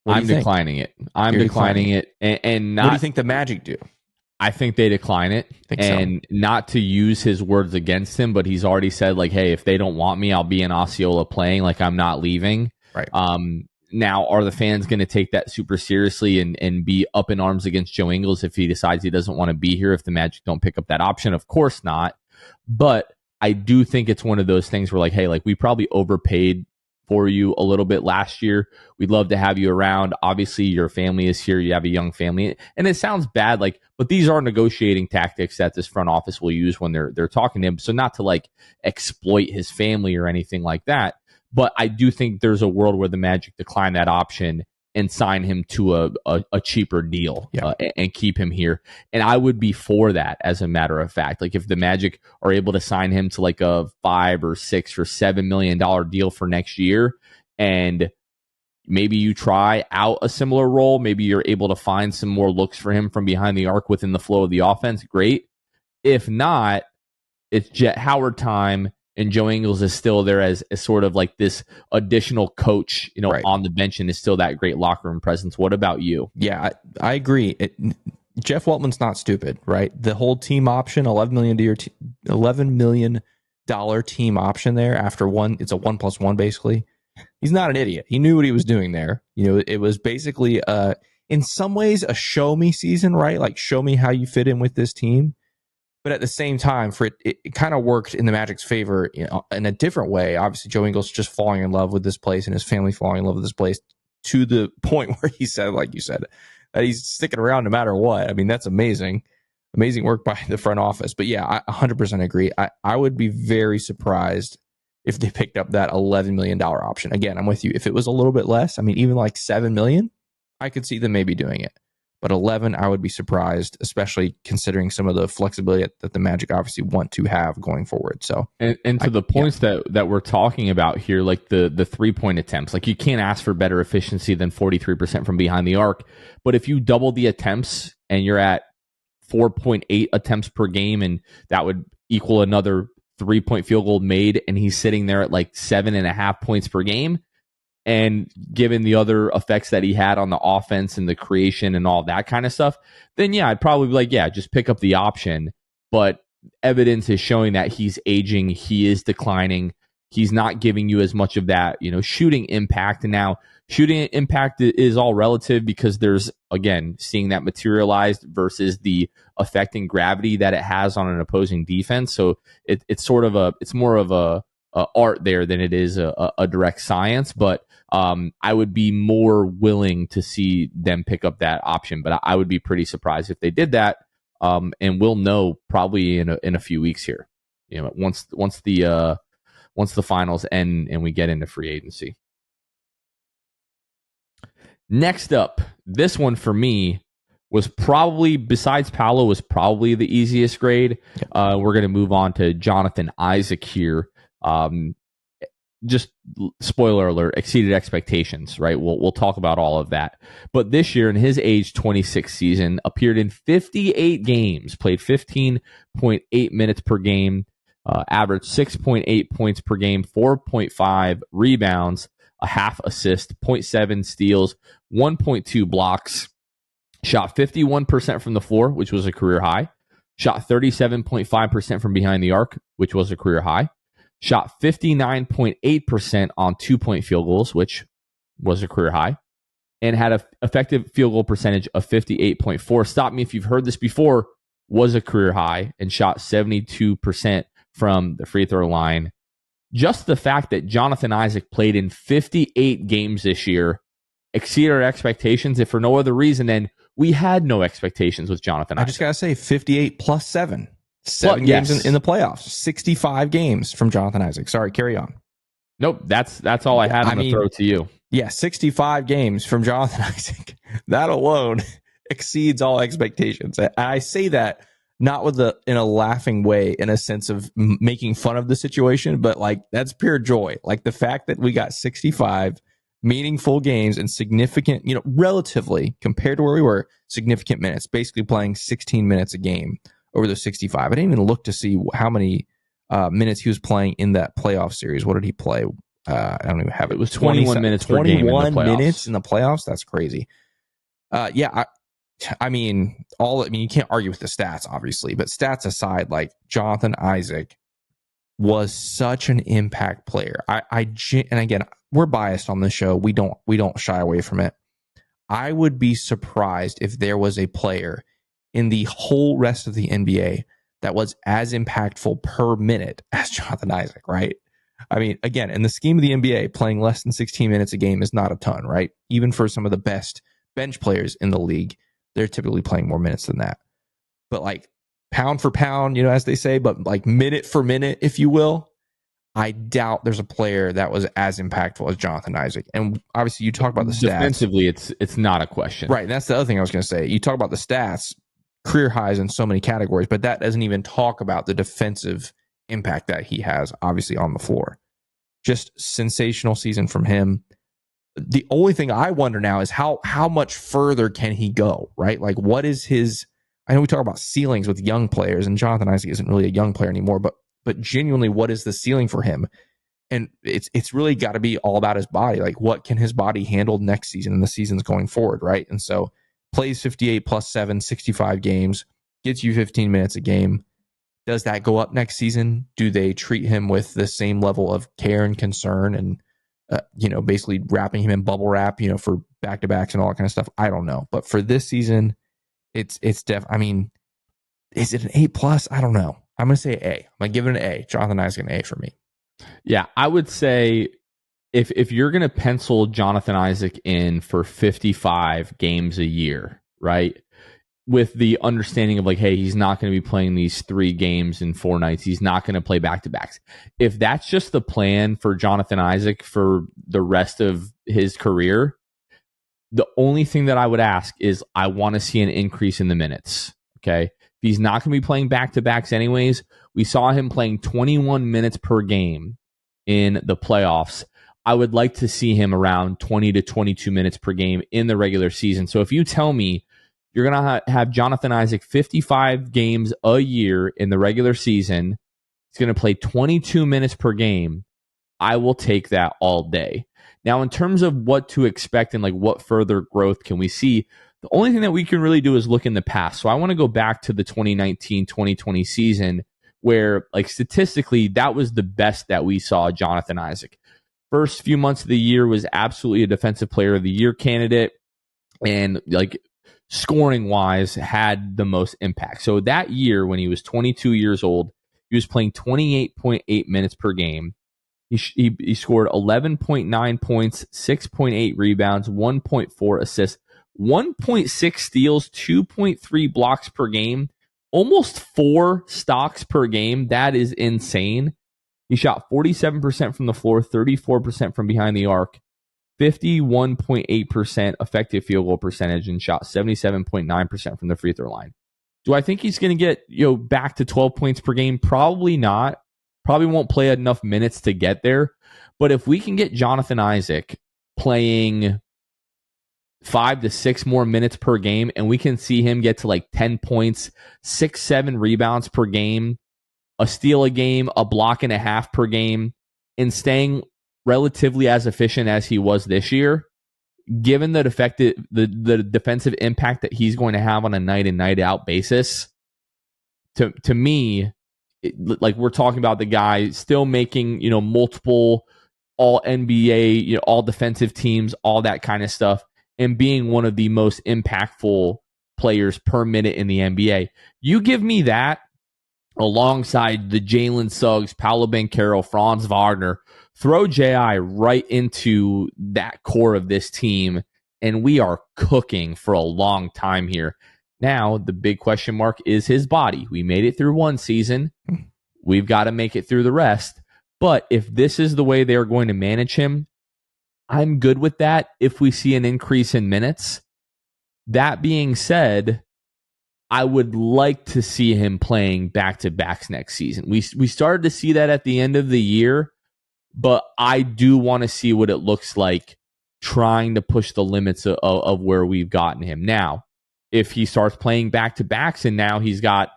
I'm declining it. I'm declining it. And not, what do you think the Magic do? I think they decline it. And not to use his words against him, but he's already said, like, hey, if they don't want me, I'll be in Osceola playing. Like, I'm not leaving. Right. Now, are the fans going to take that super seriously and be up in arms against Joe Ingles if he decides he doesn't want to be here if the Magic don't pick up that option? Of course not. But I do think it's one of those things where, like, hey, like, we probably overpaid for you a little bit last year. We'd love to have you around. Obviously, your family is here. You have a young family. And it sounds bad, like, but these are negotiating tactics that this front office will use when they're talking to him. So not to, like, exploit his family or anything like that. But I do think there's a world where the Magic decline that option and sign him to a cheaper deal, and keep him here. And I would be for that, as a matter of fact. Like, if the Magic are able to sign him to like a $5 or $6 or $7 million deal for next year, and maybe you try out a similar role, maybe you're able to find some more looks for him from behind the arc within the flow of the offense, great. If not, it's Jet Howard time, and Joe Ingles is still there as sort of like this additional coach, right, on the bench, and is still that great locker room presence. What about you? Yeah, I agree. Jeff Weltman's not stupid, right? The whole team option, $11 million team option there after one, it's a 1+1 basically. He's not an idiot. He knew what he was doing there. It was basically in some ways a show me season, right? Like, show me how you fit in with this team. But at the same time, it kind of worked in the Magic's favor, in a different way. Obviously, Joe Ingles just falling in love with this place and his family falling in love with this place to the point where he said, like you said, that he's sticking around no matter what. I mean, that's amazing. Amazing work by the front office. But yeah, I 100% agree. I would be very surprised if they picked up that $11 million option. Again, I'm with you. If it was a little bit less, I mean, even like $7 million, I could see them maybe doing it. But 11, I would be surprised, especially considering some of the flexibility that the Magic obviously want to have going forward. So, and to the points that we're talking about here, like the 3-point attempts, like, you can't ask for better efficiency than 43% from behind the arc. But if you double the attempts and you're at 4.8 attempts per game, and that would equal another 3-point field goal made, and he's sitting there at like 7.5 points per game, and given the other effects that he had on the offense and the creation and all that kind of stuff, then yeah, I'd probably be like, yeah, just pick up the option. But evidence is showing that he's aging, he is declining, he's not giving you as much of that, shooting impact. And now shooting impact is all relative because there's, again, seeing that materialized versus the effect and gravity that it has on an opposing defense. So it's more of a art there than it is a direct science. But I would be more willing to see them pick up that option, but I would be pretty surprised if they did that. And we'll know probably in a few weeks here. Once the finals end and we get into free agency. Next up, this one for me was probably, besides Paolo, was probably the easiest grade. We're going to move on to Jonathan Isaac here. Just spoiler alert, exceeded expectations, right? We'll talk about all of that. But this year, in his age 26 season, appeared in 58 games, played 15.8 minutes per game, averaged 6.8 points per game, 4.5 rebounds, a half assist, 0.7 steals, 1.2 blocks, shot 51% from the floor, which was a career high, shot 37.5% from behind the arc, which was a career high, shot 59.8% on 2-point field goals, which was a career high, and had an effective field goal percentage of 58.4. Stop me if you've heard this before, was a career high, and shot 72% from the free throw line. Just the fact that Jonathan Isaac played in 58 games this year exceeded our expectations, if for no other reason than we had no expectations with Jonathan Isaac. I just got to say 58 plus 7. 7 games in the playoffs. 65 games from Jonathan Isaac. Sorry, carry on. Nope, that's all I had on the throw to you. Yeah, 65 games from Jonathan Isaac. That alone exceeds all expectations. I say that not in a laughing way, in a sense of making fun of the situation, but like that's pure joy. Like the fact that we got 65 meaningful games and significant, relatively compared to where we were, significant minutes, basically playing 16 minutes a game over those 65. I didn't even look to see how many minutes he was playing in that playoff series. What did he play? I don't even have it. It was 21 minutes per game in the playoffs. 21 minutes in the playoffs? That's crazy. I mean, you can't argue with the stats, obviously, but stats aside, like Jonathan Isaac was such an impact player. And again, we're biased on this show. We don't shy away from it. I would be surprised if there was a player in the whole rest of the NBA that was as impactful per minute as Jonathan Isaac, right? I mean, again, in the scheme of the NBA, playing less than 16 minutes a game is not a ton, right? Even for some of the best bench players in the league, they're typically playing more minutes than that. But like pound for pound, as they say, but like minute for minute, if you will, I doubt there's a player that was as impactful as Jonathan Isaac. And obviously you talk about the stats. Defensively, it's not a question. Right. And that's the other thing I was going to say. You talk about the stats, career highs in so many categories, but that doesn't even talk about the defensive impact that he has, obviously, on the floor. Just sensational season from him. The only thing I wonder now is how much further can he go, right? Like, what is his... I know we talk about ceilings with young players, and Jonathan Isaac isn't really a young player anymore, but genuinely, what is the ceiling for him? And it's really got to be all about his body. Like, what can his body handle next season and the seasons going forward, right? And so, plays 58 plus 7, 65 games, gets you 15 minutes a game. Does that go up next season? Do they treat him with the same level of care and concern and, basically wrapping him in bubble wrap, for back-to-backs and all that kind of stuff? I don't know. But for this season, it's I mean, is it an A plus? I don't know. I'm going to say A. I'm going to give it an A. Jonathan Isaac an A for me. Yeah, I would say if you're going to pencil Jonathan Isaac in for 55 games a year, right? With the understanding of like, hey, he's not going to be playing these 3 games in 4 nights. He's not going to play back-to-backs. If that's just the plan for Jonathan Isaac for the rest of his career, the only thing that I would ask is I want to see an increase in the minutes, okay? If he's not going to be playing back-to-backs anyways, we saw him playing 21 minutes per game in the playoffs. I would like to see him around 20 to 22 minutes per game in the regular season. So if you tell me you're going to have Jonathan Isaac 55 games a year in the regular season, he's going to play 22 minutes per game, I will take that all day. Now, in terms of what to expect and like what further growth can we see, the only thing that we can really do is look in the past. So I want to go back to the 2019-2020 season where, like, statistically, that was the best that we saw Jonathan Isaac. First few months of the year was absolutely a Defensive Player of the Year candidate, and like scoring wise had the most impact. So that year when he was 22 years old, he was playing 28.8 minutes per game. He scored 11.9 points, 6.8 rebounds, 1.4 assists, 1.6 steals, 2.3 blocks per game, almost 4 stocks per game. That is insane. He shot 47% from the floor, 34% from behind the arc, 51.8% effective field goal percentage, and shot 77.9% from the free throw line. Do I think he's going to get back to 12 points per game? Probably not. Probably won't play enough minutes to get there. But if we can get Jonathan Isaac playing 5 to 6 more minutes per game, and we can see him get to like 10 points, 6-7 rebounds per game, a steal a game, a block and a half per game, and staying relatively as efficient as he was this year, given the defensive impact that he's going to have on a night in, night out basis, to me, like we're talking about the guy still making, multiple all NBA, all defensive teams, all that kind of stuff, and being one of the most impactful players per minute in the NBA. You give me that alongside the Jalen Suggs, Paolo Banchero, Franz Wagner, throw J.I. right into that core of this team, and we are cooking for a long time here. Now, the big question mark is his body. We made it through one season. We've got to make it through the rest. But if this is the way they are going to manage him, I'm good with that if we see an increase in minutes. That being said, I would like to see him playing back-to-backs next season. We started to see that at the end of the year, but I do want to see what it looks like trying to push the limits of where we've gotten him. Now, if he starts playing back-to-backs and now he's got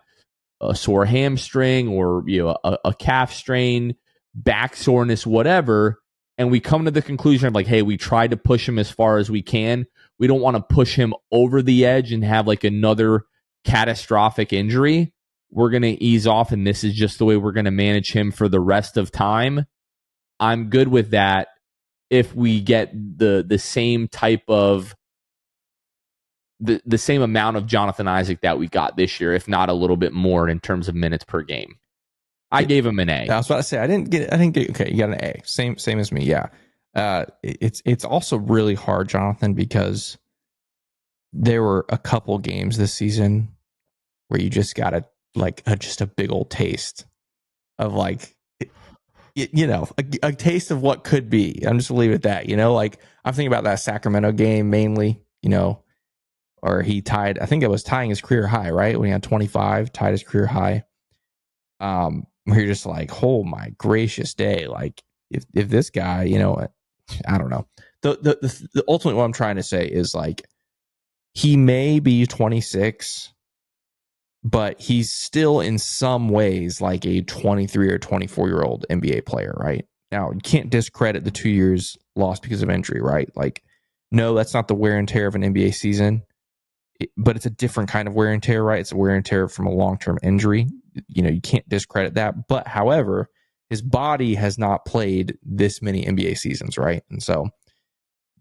a sore hamstring or a calf strain, back soreness, whatever, and we come to the conclusion of like, hey, we tried to push him as far as we can. We don't want to push him over the edge and have like another catastrophic injury. We're going to ease off, and this is just the way we're going to manage him for the rest of time. I'm good with that if we get the same type of the same amount of Jonathan Isaac that we got this year, if not a little bit more in terms of minutes per game. I gave him an A. I was about to say I didn't get okay, you got an A. Same as me, yeah. It's also really hard, Jonathan, because there were a couple games this season where you just got just a big old taste of like, a taste of what could be. I'm just gonna leave it at that. Like I'm thinking about that Sacramento game mainly, or he tied, I think it was tying his career high, right? When he had 25, tied his career high. Where you're just like, oh my gracious day. Like if this guy, I don't know. The ultimate what I'm trying to say is like, he may be 26, but he's still in some ways like a 23 or 24-year-old NBA player, right? Now, you can't discredit the 2 years lost because of injury, right? Like, no, that's not the wear and tear of an NBA season, but it's a different kind of wear and tear, right? It's a wear and tear from a long-term injury. You can't discredit that. But however, his body has not played this many NBA seasons, right? And so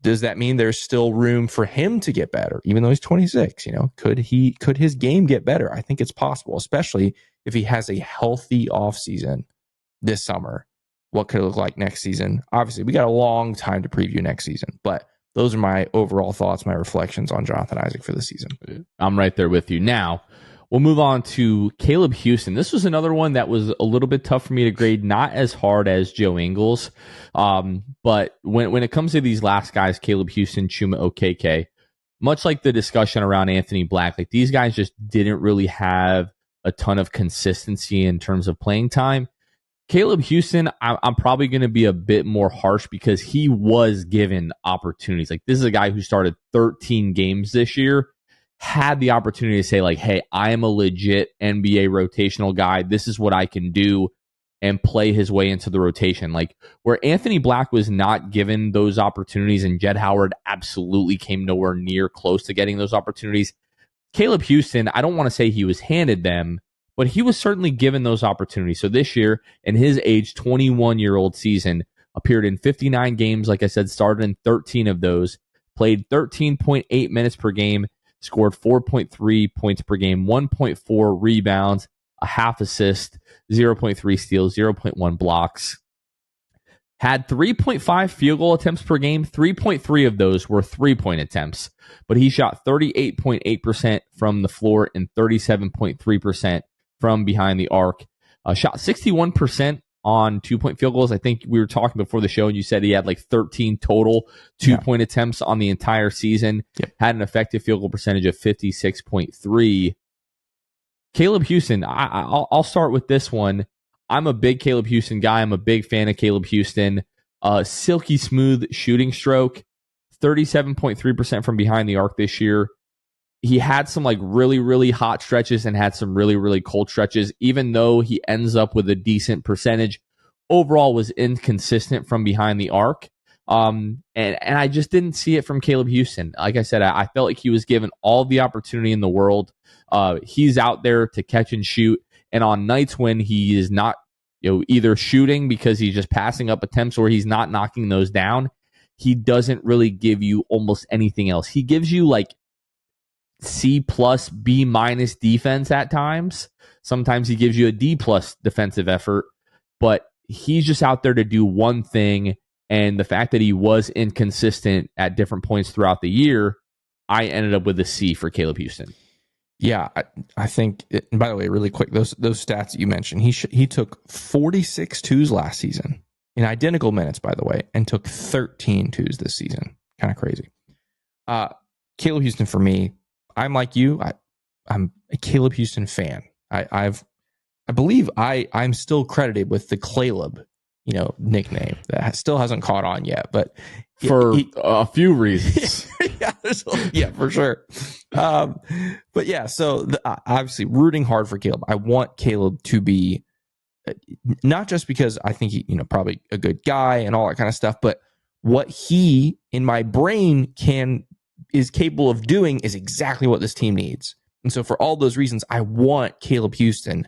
does that mean there's still room for him to get better, even though he's 26? Could his game get better? I think it's possible, especially if he has a healthy offseason this summer. What could it look like next season? Obviously, we got a long time to preview next season, but those are my overall thoughts, my reflections on Jonathan Isaac for the season. I'm right there with you. Now, we'll move on to Caleb Houston. This was another one that was a little bit tough for me to grade, not as hard as Joe Ingles. But when it comes to these last guys, Caleb Houston, Chuma Okeke, much like the discussion around Anthony Black, like these guys just didn't really have a ton of consistency in terms of playing time. Caleb Houston, I'm probably going to be a bit more harsh because he was given opportunities. Like this is a guy who started 13 games this year, had the opportunity to say like, hey, I am a legit NBA rotational guy. This is what I can do. and play his way into the rotation. Like where Anthony Black was not given those opportunities and Jed Howard absolutely came nowhere near close to getting those opportunities. Caleb Houston, I don't want to say he was handed them, but he was certainly given those opportunities. So this year, in his age 21-year-old season, appeared in 59 games, like I said, started in 13 of those, played 13.8 minutes per game, scored 4.3 points per game, 1.4 rebounds, a half assist, 0.3 steals, 0.1 blocks. Had 3.5 field goal attempts per game. 3.3 of those were three-point attempts, but he shot 38.8% from the floor and 37.3% from behind the arc. Shot 61% on two-point field goals. I think we were talking before the show, and you said he had like 13 total two-point attempts on the entire season. Yep. Had an effective field goal percentage of 56.3. Caleb Houston, I'll start with this one. I'm a big Caleb Houston guy. I'm a big fan of Caleb Houston. Silky smooth shooting stroke, 37.3% from behind the arc this year. He had some like really, really hot stretches and had some really, really cold stretches, even though he ends up with a decent percentage. Overall was inconsistent from behind the arc. And I just didn't see it from Caleb Houston. Like I said, I felt like he was given all the opportunity in the world. He's out there to catch and shoot. And on nights when he is not, either shooting because he's just passing up attempts or he's not knocking those down, he doesn't really give you almost anything else. He gives you like C plus, B minus defense at times. Sometimes he gives you a D plus defensive effort, but he's just out there to do one thing. And the fact that he was inconsistent at different points throughout the year, I ended up with a C for Caleb Houston. Yeah, I think, and by the way, really quick, those stats that you mentioned, he took 46 twos last season in identical minutes, by the way, and took 13 twos this season. Kind of crazy. Caleb Houston, for me, I'm like you. I'm a Caleb Houston fan. I believe I'm still credited with the Caleb, nickname that still hasn't caught on yet, but for a few reasons. yeah, for sure. But yeah, so obviously rooting hard for Caleb. I want Caleb to be not just because I think he, probably a good guy and all that kind of stuff, but what he in my brain is capable of doing is exactly what this team needs. And so for all those reasons, I want Caleb Houston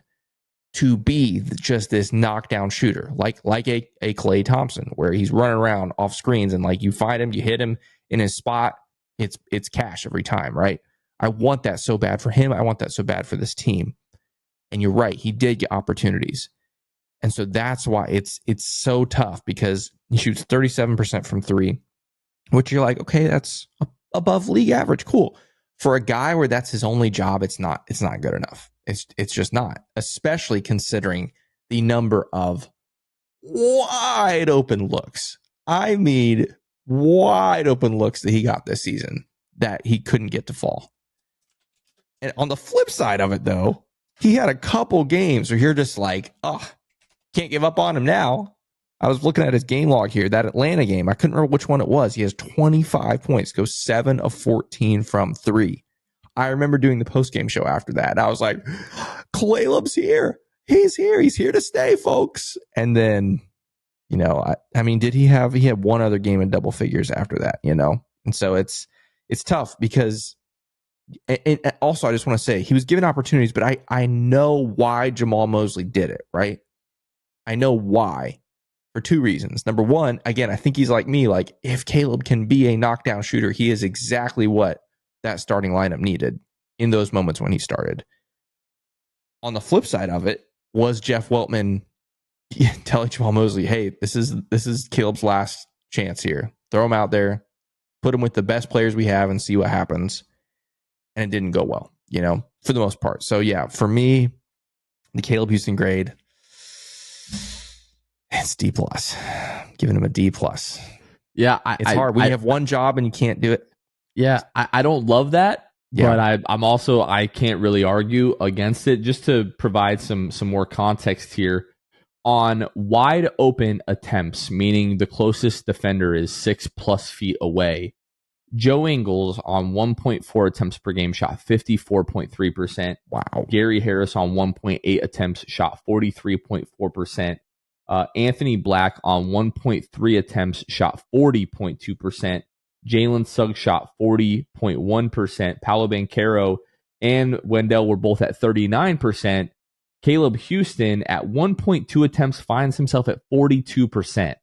to be just this knockdown shooter, like a Klay Thompson, where he's running around off screens and like you find him, you hit him in his spot, it's cash every time, right? I want that so bad for him. I want that so bad for this team. And you're right, he did get opportunities. And so that's why it's so tough, because he shoots 37% from three, which you're like, okay, that's above league average. Cool. For a guy where that's his only job, it's not good enough. It's just not, especially considering the number of wide open looks. I mean, wide open looks that he got this season that he couldn't get to fall. And on the flip side of it, though, he had a couple games where you're just like, oh, can't give up on him now. I was looking at his game log here, that Atlanta game. I couldn't remember which one it was. He has 25 points, goes 7 of 14 from three. I remember doing the post-game show after that. And I was like, Caleb's here. He's here. He's here to stay, folks. And then, I mean, he had one other game in double figures after that, And so it's tough because, and also I just want to say, he was given opportunities, but I know why Jamal Mosley did it, right? I know why, for two reasons. Number one, again, I think he's like me. Like, if Caleb can be a knockdown shooter, he is exactly what that starting lineup needed in those moments when he started. On the flip side of it was Jeff Weltman telling Jamal Mosley, hey, this is Caleb's last chance here. Throw him out there, put him with the best players we have and see what happens. And it didn't go well, for the most part. So yeah, for me, the Caleb Houston grade, it's D+. Giving him a D+. Yeah, it's hard when you have one job and you can't do it. Yeah, I don't love that, but I can't really argue against it. Just to provide some more context here, on wide open attempts, meaning the closest defender is 6+ feet away, Joe Ingles on 1.4 attempts per game shot 54.3%. Wow. Gary Harris on 1.8 attempts shot 43.4%. Anthony Black on 1.3 attempts shot 40.2%. Jalen Suggs shot 40.1%. Paolo Banchero and Wendell were both at 39%. Caleb Houston at 1.2 attempts finds himself at 42%.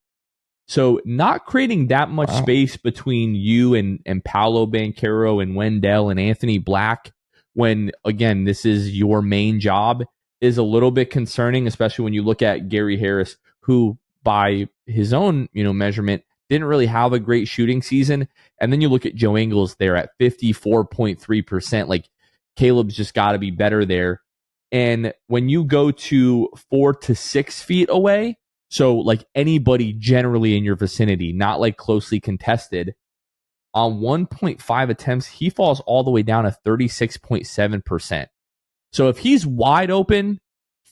So not creating that much space between you and Paolo Banchero and Wendell and Anthony Black when, again, this is your main job is a little bit concerning, especially when you look at Gary Harris, who by his own, measurement didn't really have a great shooting season. And then you look at Joe Ingles there at 54.3%. Like Caleb's just got to be better there. And when you go to 4 to 6 feet away, so like anybody generally in your vicinity, not like closely contested, on 1.5 attempts, he falls all the way down to 36.7%. So if he's wide open,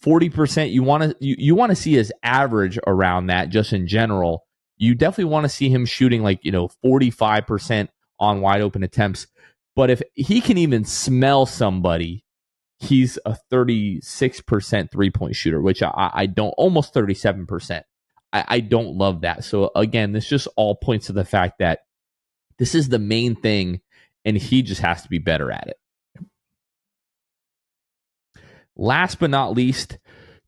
40%, you want to see his average around that just in general. You definitely want to see him shooting like, 45% on wide open attempts. But if he can even smell somebody, he's a 36% three-point shooter, which I don't, almost 37%. I don't love that. So again, this just all points to the fact that this is the main thing, and he just has to be better at it. Last but not least,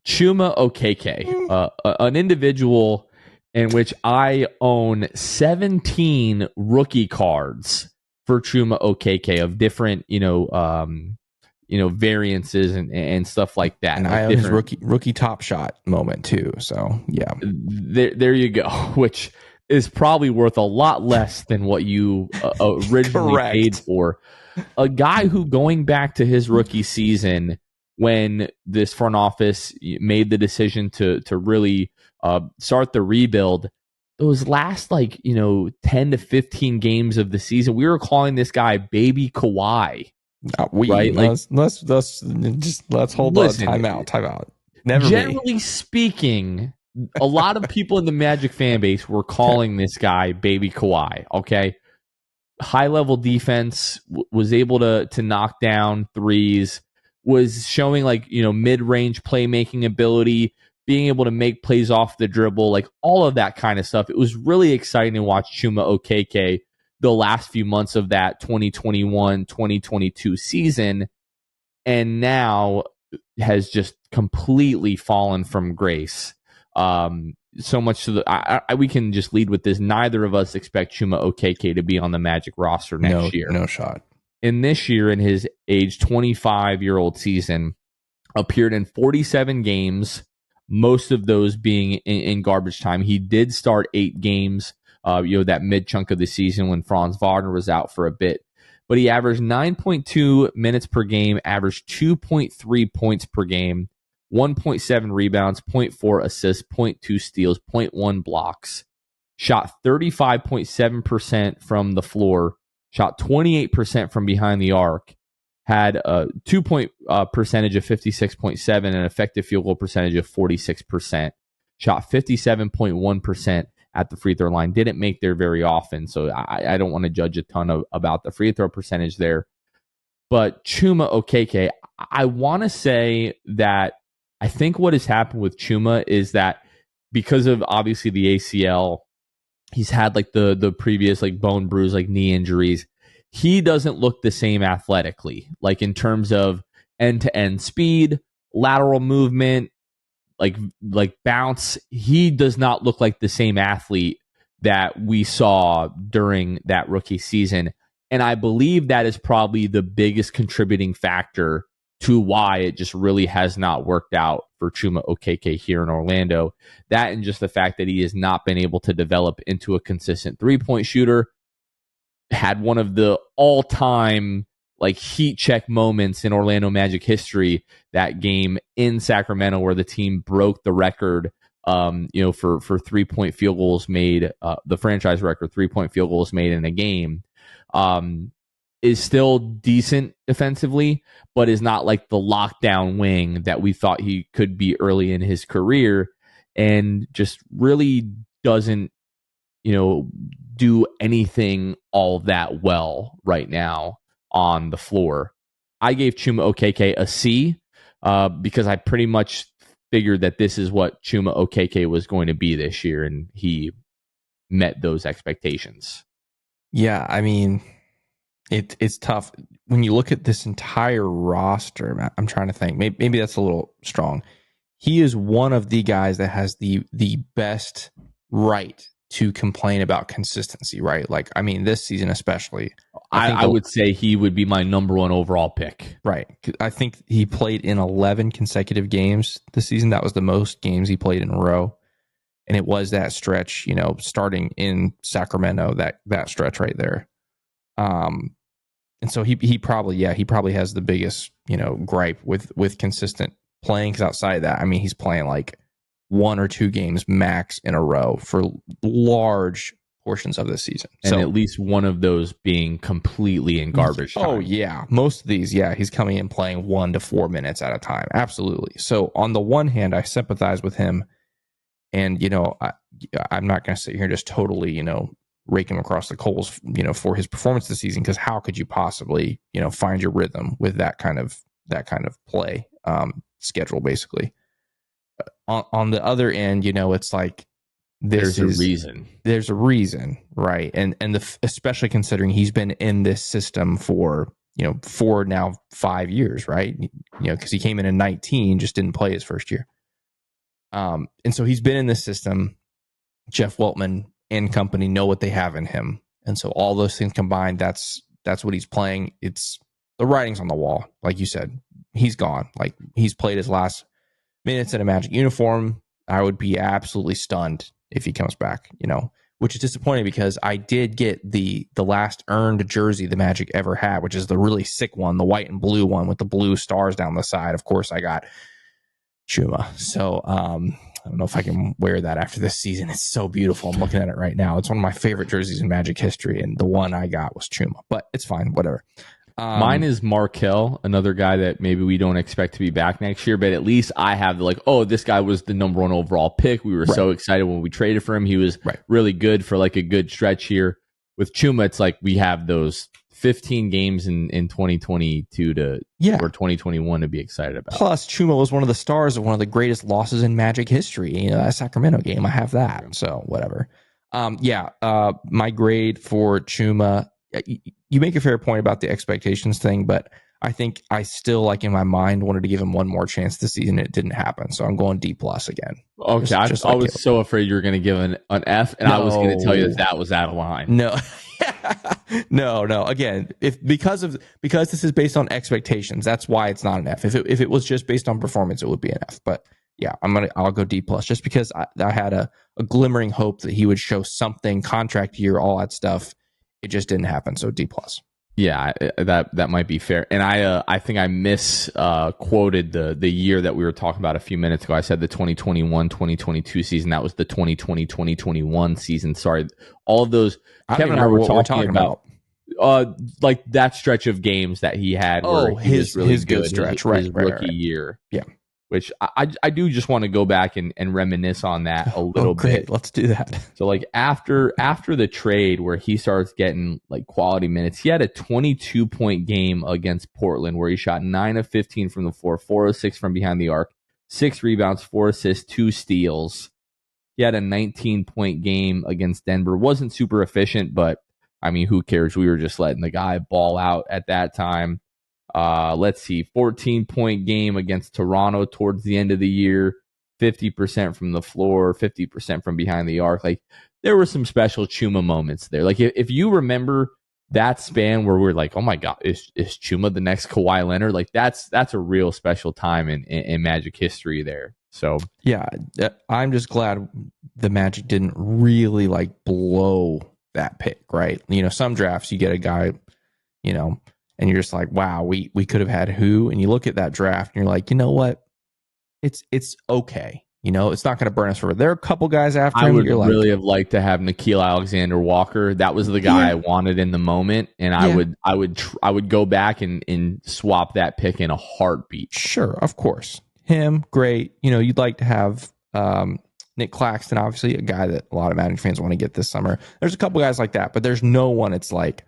Chuma Okeke, an individual in which I own 17 rookie cards for Chuma Okeke of different, variances and stuff like that. And I own his rookie top shot moment too. So yeah, there you go. Which is probably worth a lot less than what you originally paid for. A guy who, going back to his rookie season, when this front office made the decision to really start the rebuild, those last 10 to 15 games of the season, we were calling this guy Baby Kawhi. Right? Let's hold on. Time out. Generally speaking, a lot of people in the Magic fan base were calling this guy Baby Kawhi. Okay, high level defense, was able to knock down threes, was showing mid range playmaking ability, being able to make plays off the dribble, like all of that kind of stuff. It was really exciting to watch Chuma Okeke the last few months of that 2021-2022 season, and now has just completely fallen from grace. So much to we can just lead with this. Neither of us expect Chuma Okeke to be on the Magic roster next year. No shot. And this year, in his age 25-year-old season, appeared in 47 games, most of those being in garbage time. He did start 8 games, that mid chunk of the season when Franz Wagner was out for a bit. But he averaged 9.2 minutes per game, averaged 2.3 points per game, 1.7 rebounds, 0.4 assists, 0.2 steals, 0.1 blocks, shot 35.7% from the floor, shot 28% from behind the arc, had a 2-point percentage of 56.7 and an effective field goal percentage of 46%, shot 57.1% at the free throw line. Didn't make there very often, so I don't want to judge a ton about the free throw percentage there. But Chuma Okeke, I want to say that I think what has happened with Chuma is that because of obviously the ACL, he's had the previous bone bruise, knee injuries. He doesn't look the same athletically, in terms of end-to-end speed, lateral movement, like bounce. He does not look like the same athlete that we saw during that rookie season. And I believe that is probably the biggest contributing factor to why it just really has not worked out for Chuma Okeke here in Orlando. That and just the fact that he has not been able to develop into a consistent three-point shooter. Had one of the all-time heat check moments in Orlando Magic history, that game in Sacramento where the team broke the record for 3-point field goals made, the franchise record 3-point field goals made in a game. Is still decent defensively, but is not like the lockdown wing that we thought he could be early in his career, and just really doesn't, do anything all that well right now on the floor. I gave Chuma Okeke a C because I pretty much figured that this is what Chuma Okeke was going to be this year, and he met those expectations. Yeah, I mean, it's tough when you look at this entire roster. I'm trying to think. Maybe that's a little strong. He is one of the guys that has the best right to complain about consistency, right? Like, I mean, this season especially. I would say he would be my number one overall pick. Right. I think he played in 11 consecutive games this season. That was the most games he played in a row. And it was that stretch, starting in Sacramento, that stretch right there. And so he probably has the biggest, gripe with consistent playing. Because outside of that, I mean, he's playing like 1 or 2 games max in a row for large portions of this season. And at least one of those being completely in garbage time. Oh, yeah. Most of these, he's coming in playing 1 to 4 minutes at a time. Absolutely. So on the one hand, I sympathize with him. And, I'm not going to sit here and just totally, rake him across the coals, for his performance this season, because how could you possibly, find your rhythm with that kind of play schedule, basically. On the other end, it's like there's a reason, right? And especially considering he's been in this system for 5 years, right? Because he came in 19, just didn't play his first year. And so he's been in this system. Jeff Weltman and company know what they have in him, and so all those things combined, that's what he's playing. It's the writing's on the wall, like you said. He's gone. Like, he's played his last minutes in a Magic uniform. I would be absolutely stunned if he comes back. Which is disappointing, because I did get the last earned jersey the Magic ever had, which is the really sick one, the white and blue one with the blue stars down the side. Of course, I got Chuma. So I don't know if I can wear that after this season. It's so beautiful. I'm looking at it right now. It's one of my favorite jerseys in Magic history, and the one I got was Chuma. But it's fine, whatever. Mine is Markelle, another guy that maybe we don't expect to be back next year, but at least I have this guy was the number 1 overall pick. We were so excited when we traded for him. He was really good for like a good stretch here. With Chuma, it's like we have those 15 games in 2022 or 2021 to be excited about. Plus, Chuma was one of the stars of one of the greatest losses in Magic history. That Sacramento game, I have that. So whatever. My grade for Chuma. You make a fair point about the expectations thing, but I think I still, like, in my mind, wanted to give him one more chance this season. It didn't happen, so I'm going D+ again. Okay, I was so afraid you were going to give an F, and I was going to tell you that was out of line. No, no. Again, because this is based on expectations, that's why it's not an F. If it was just based on performance, it would be an F. But yeah, I'll go D+, just because I had a glimmering hope that he would show something, contract year, all that stuff. It just didn't happen, so D+. Yeah, that might be fair. And I think I misquoted the year that we were talking about a few minutes ago. I said the 2021-2022 season. That was the 2020-2021 season. Sorry. All of those, Kevin and I were talking about like that stretch of games that he had where he was really good stretch, his rookie year. Yeah. Which I do just want to go back and reminisce on that a little bit. Let's do that. So like after the trade where he starts getting like quality minutes, he had a 22-point game against Portland where he shot 9 of 15 from the floor, 4 of 6 from behind the arc, 6 rebounds, 4 assists, 2 steals. He had a 19-point game against Denver. Wasn't super efficient, but I mean, who cares? We were just letting the guy ball out at that time. Let's see, 14-point game against Toronto towards the end of the year, 50% from the floor, 50% from behind the arc. Like, there were some special Chuma moments there. Like, if you remember that span where we're like, oh my God, is Chuma the next Kawhi Leonard? Like, that's a real special time in Magic history there. So yeah, I'm just glad the Magic didn't really like blow that pick, right? Some drafts you get a guy, and you're just like, wow, we could have had who? And you look at that draft and you're like, you know what? It's okay. It's not going to burn us forever. There are a couple guys after him. I would really have liked to have Nickeil Alexander-Walker. That was the guy I wanted in the moment, and I would go back and swap that pick in a heartbeat. Sure, of course. Him, great. You'd like to have Nick Claxton, obviously, a guy that a lot of Magic fans want to get this summer. There's a couple guys like that, but there's no one it's like,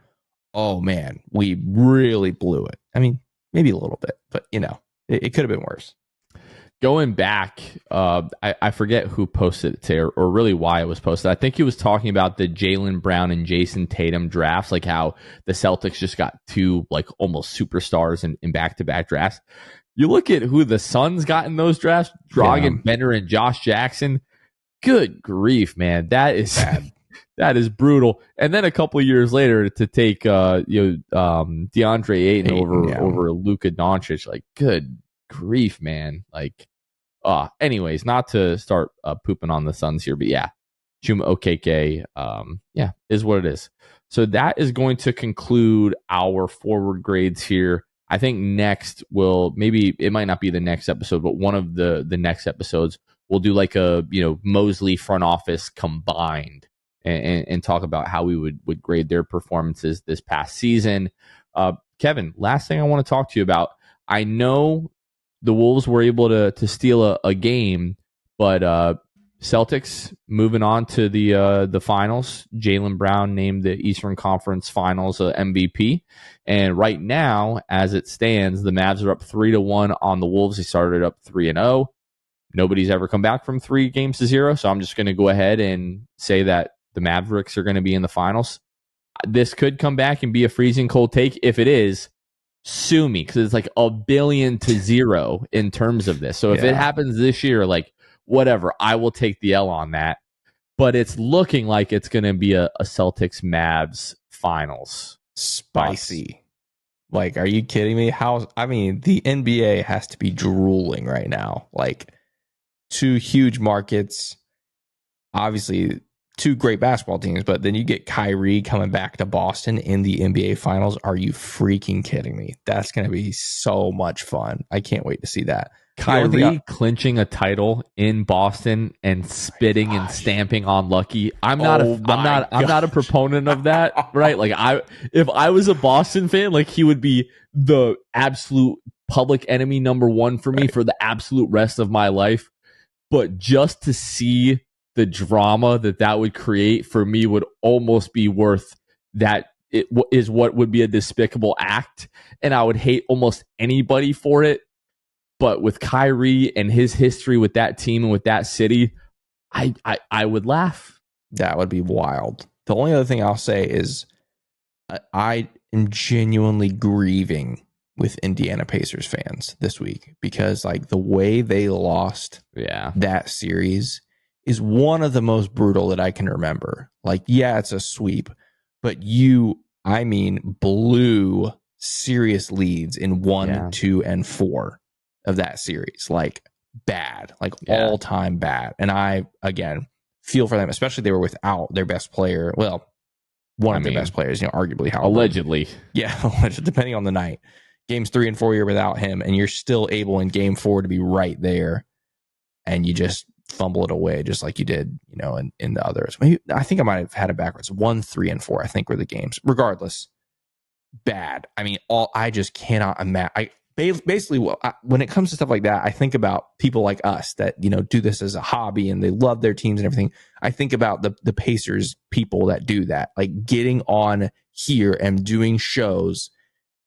oh man, we really blew it. I mean, maybe a little bit, but it could have been worse. going back, I forget who posted it today or really why it was posted. I think he was talking about the Jaylen Brown and Jason Tatum drafts, like how the Celtics just got two like almost superstars in back-to-back drafts. You look at who the Suns got in those drafts, Dragan Bender and Josh Jackson. Good grief, man. That is bad. That is brutal. And then a couple of years later to take DeAndre Ayton over Luka Doncic, like good grief, man. Like anyways, not to start pooping on the Suns here, but yeah, Chuma Okeke, is what it is. So that is going to conclude our forward grades here. I think next maybe it might not be the next episode, but one of the next episodes we'll do like a Mosley front office combined and talk about how we would grade their performances this past season. Kevin, last thing I want to talk to you about. I know the Wolves were able to steal a game, but Celtics moving on to the finals. Jaylen Brown named the Eastern Conference Finals MVP. And right now, as it stands, the Mavs are up 3-1 on the Wolves. They started up 3-0. Nobody's ever come back from 3-0. So I'm just going to go ahead and say that the Mavericks are going to be in the finals. This could come back and be a freezing cold take. If it is, sue me, because it's like 1,000,000,000 in terms of this. So if it happens this year, like whatever, I will take the L on that. But it's looking like it's going to be a Celtics Mavs finals. Spicy. Like, are you kidding me? The NBA has to be drooling right now. Like, two huge markets, obviously two great basketball teams, but then you get Kyrie coming back to Boston in the NBA Finals. Are you freaking kidding me? That's going to be so much fun. I can't wait to see that. Kyrie clinching a title in Boston and spitting and stamping on Lucky. I'm not a proponent of that, right? Like if I was a Boston fan, like he would be the absolute public enemy number one for me for the absolute rest of my life. But just to see the drama that would create for me would almost be worth that. It is what would be a despicable act, and I would hate almost anybody for it. But with Kyrie and his history with that team and with that city, I would laugh. That would be wild. The only other thing I'll say is I am genuinely grieving with Indiana Pacers fans this week, because like the way they lost that series is one of the most brutal that I can remember. Like, yeah, it's a sweep, but blew serious leads in 1, 2, and 4 of that series. Like bad, like all time bad. And I, again, feel for them, especially they were without their best player. Well, one of their best players, arguably how allegedly. Yeah, depending on the night. Games 3 and 4, you're without him, and you're still able in game 4 to be right there, and you just fumble it away just like you did, in the others. Maybe, I think I might have had it backwards. 1, 3, and 4, I think, were the games. Regardless, bad. I mean, I just cannot imagine. Basically, when it comes to stuff like that, I think about people like us that, do this as a hobby and they love their teams and everything. I think about the Pacers people that do that, like getting on here and doing shows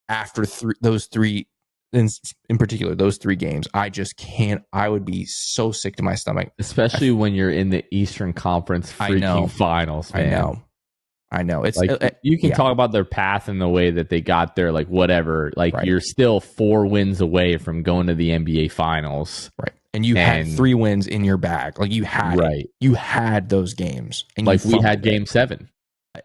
after those three, in particular, those 3 games. I just can't. I would be so sick to my stomach. Especially when you're in the Eastern Conference freaking finals, man. I know. It's like you can talk about their path and the way that they got there, like whatever. Like you're still 4 wins away from going to the NBA Finals, right? And you had 3 wins in your bag. Like you had, you had those games, and like we had Game 7.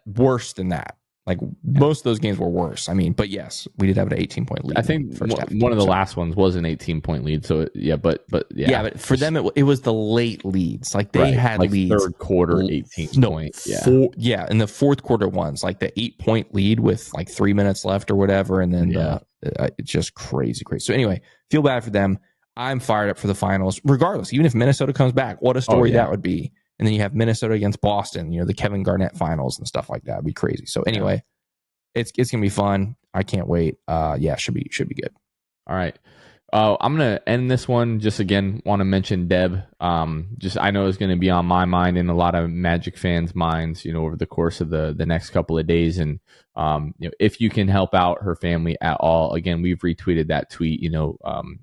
Worse than that. Like most of those games were worse. I mean, but yes, we did have an 18-point lead. I think one of the last ones was an 18-point lead. So but but for them it was the late leads. Like they had like leads, third quarter 18-point. In the fourth quarter ones, like the 8-point lead with like 3 minutes left or whatever, and then it's just crazy. So anyway, feel bad for them. I'm fired up for the finals, regardless. Even if Minnesota comes back, what a story that would be. And then you have Minnesota against Boston, the Kevin Garnett finals and stuff like that. It'd be crazy. So anyway, it's going to be fun. I can't wait. Should be good. All right. I'm going to end this one. Just again, want to mention Deb. Just I know it's going to be on my mind and a lot of Magic fans' minds, over the course of the next couple of days. And if you can help out her family at all, again, we've retweeted that tweet.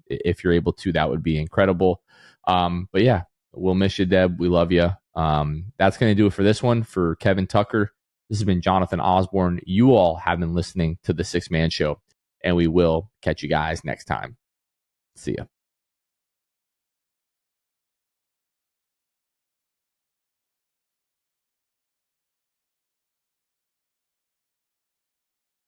If you're able to, that would be incredible. But yeah, we'll miss you, Deb. We love you. That's going to do it for this one. For Kevin Tucker, this has been Jonathan Osborne. You all have been listening to the Six Man Show, and we will catch you guys next time. See ya.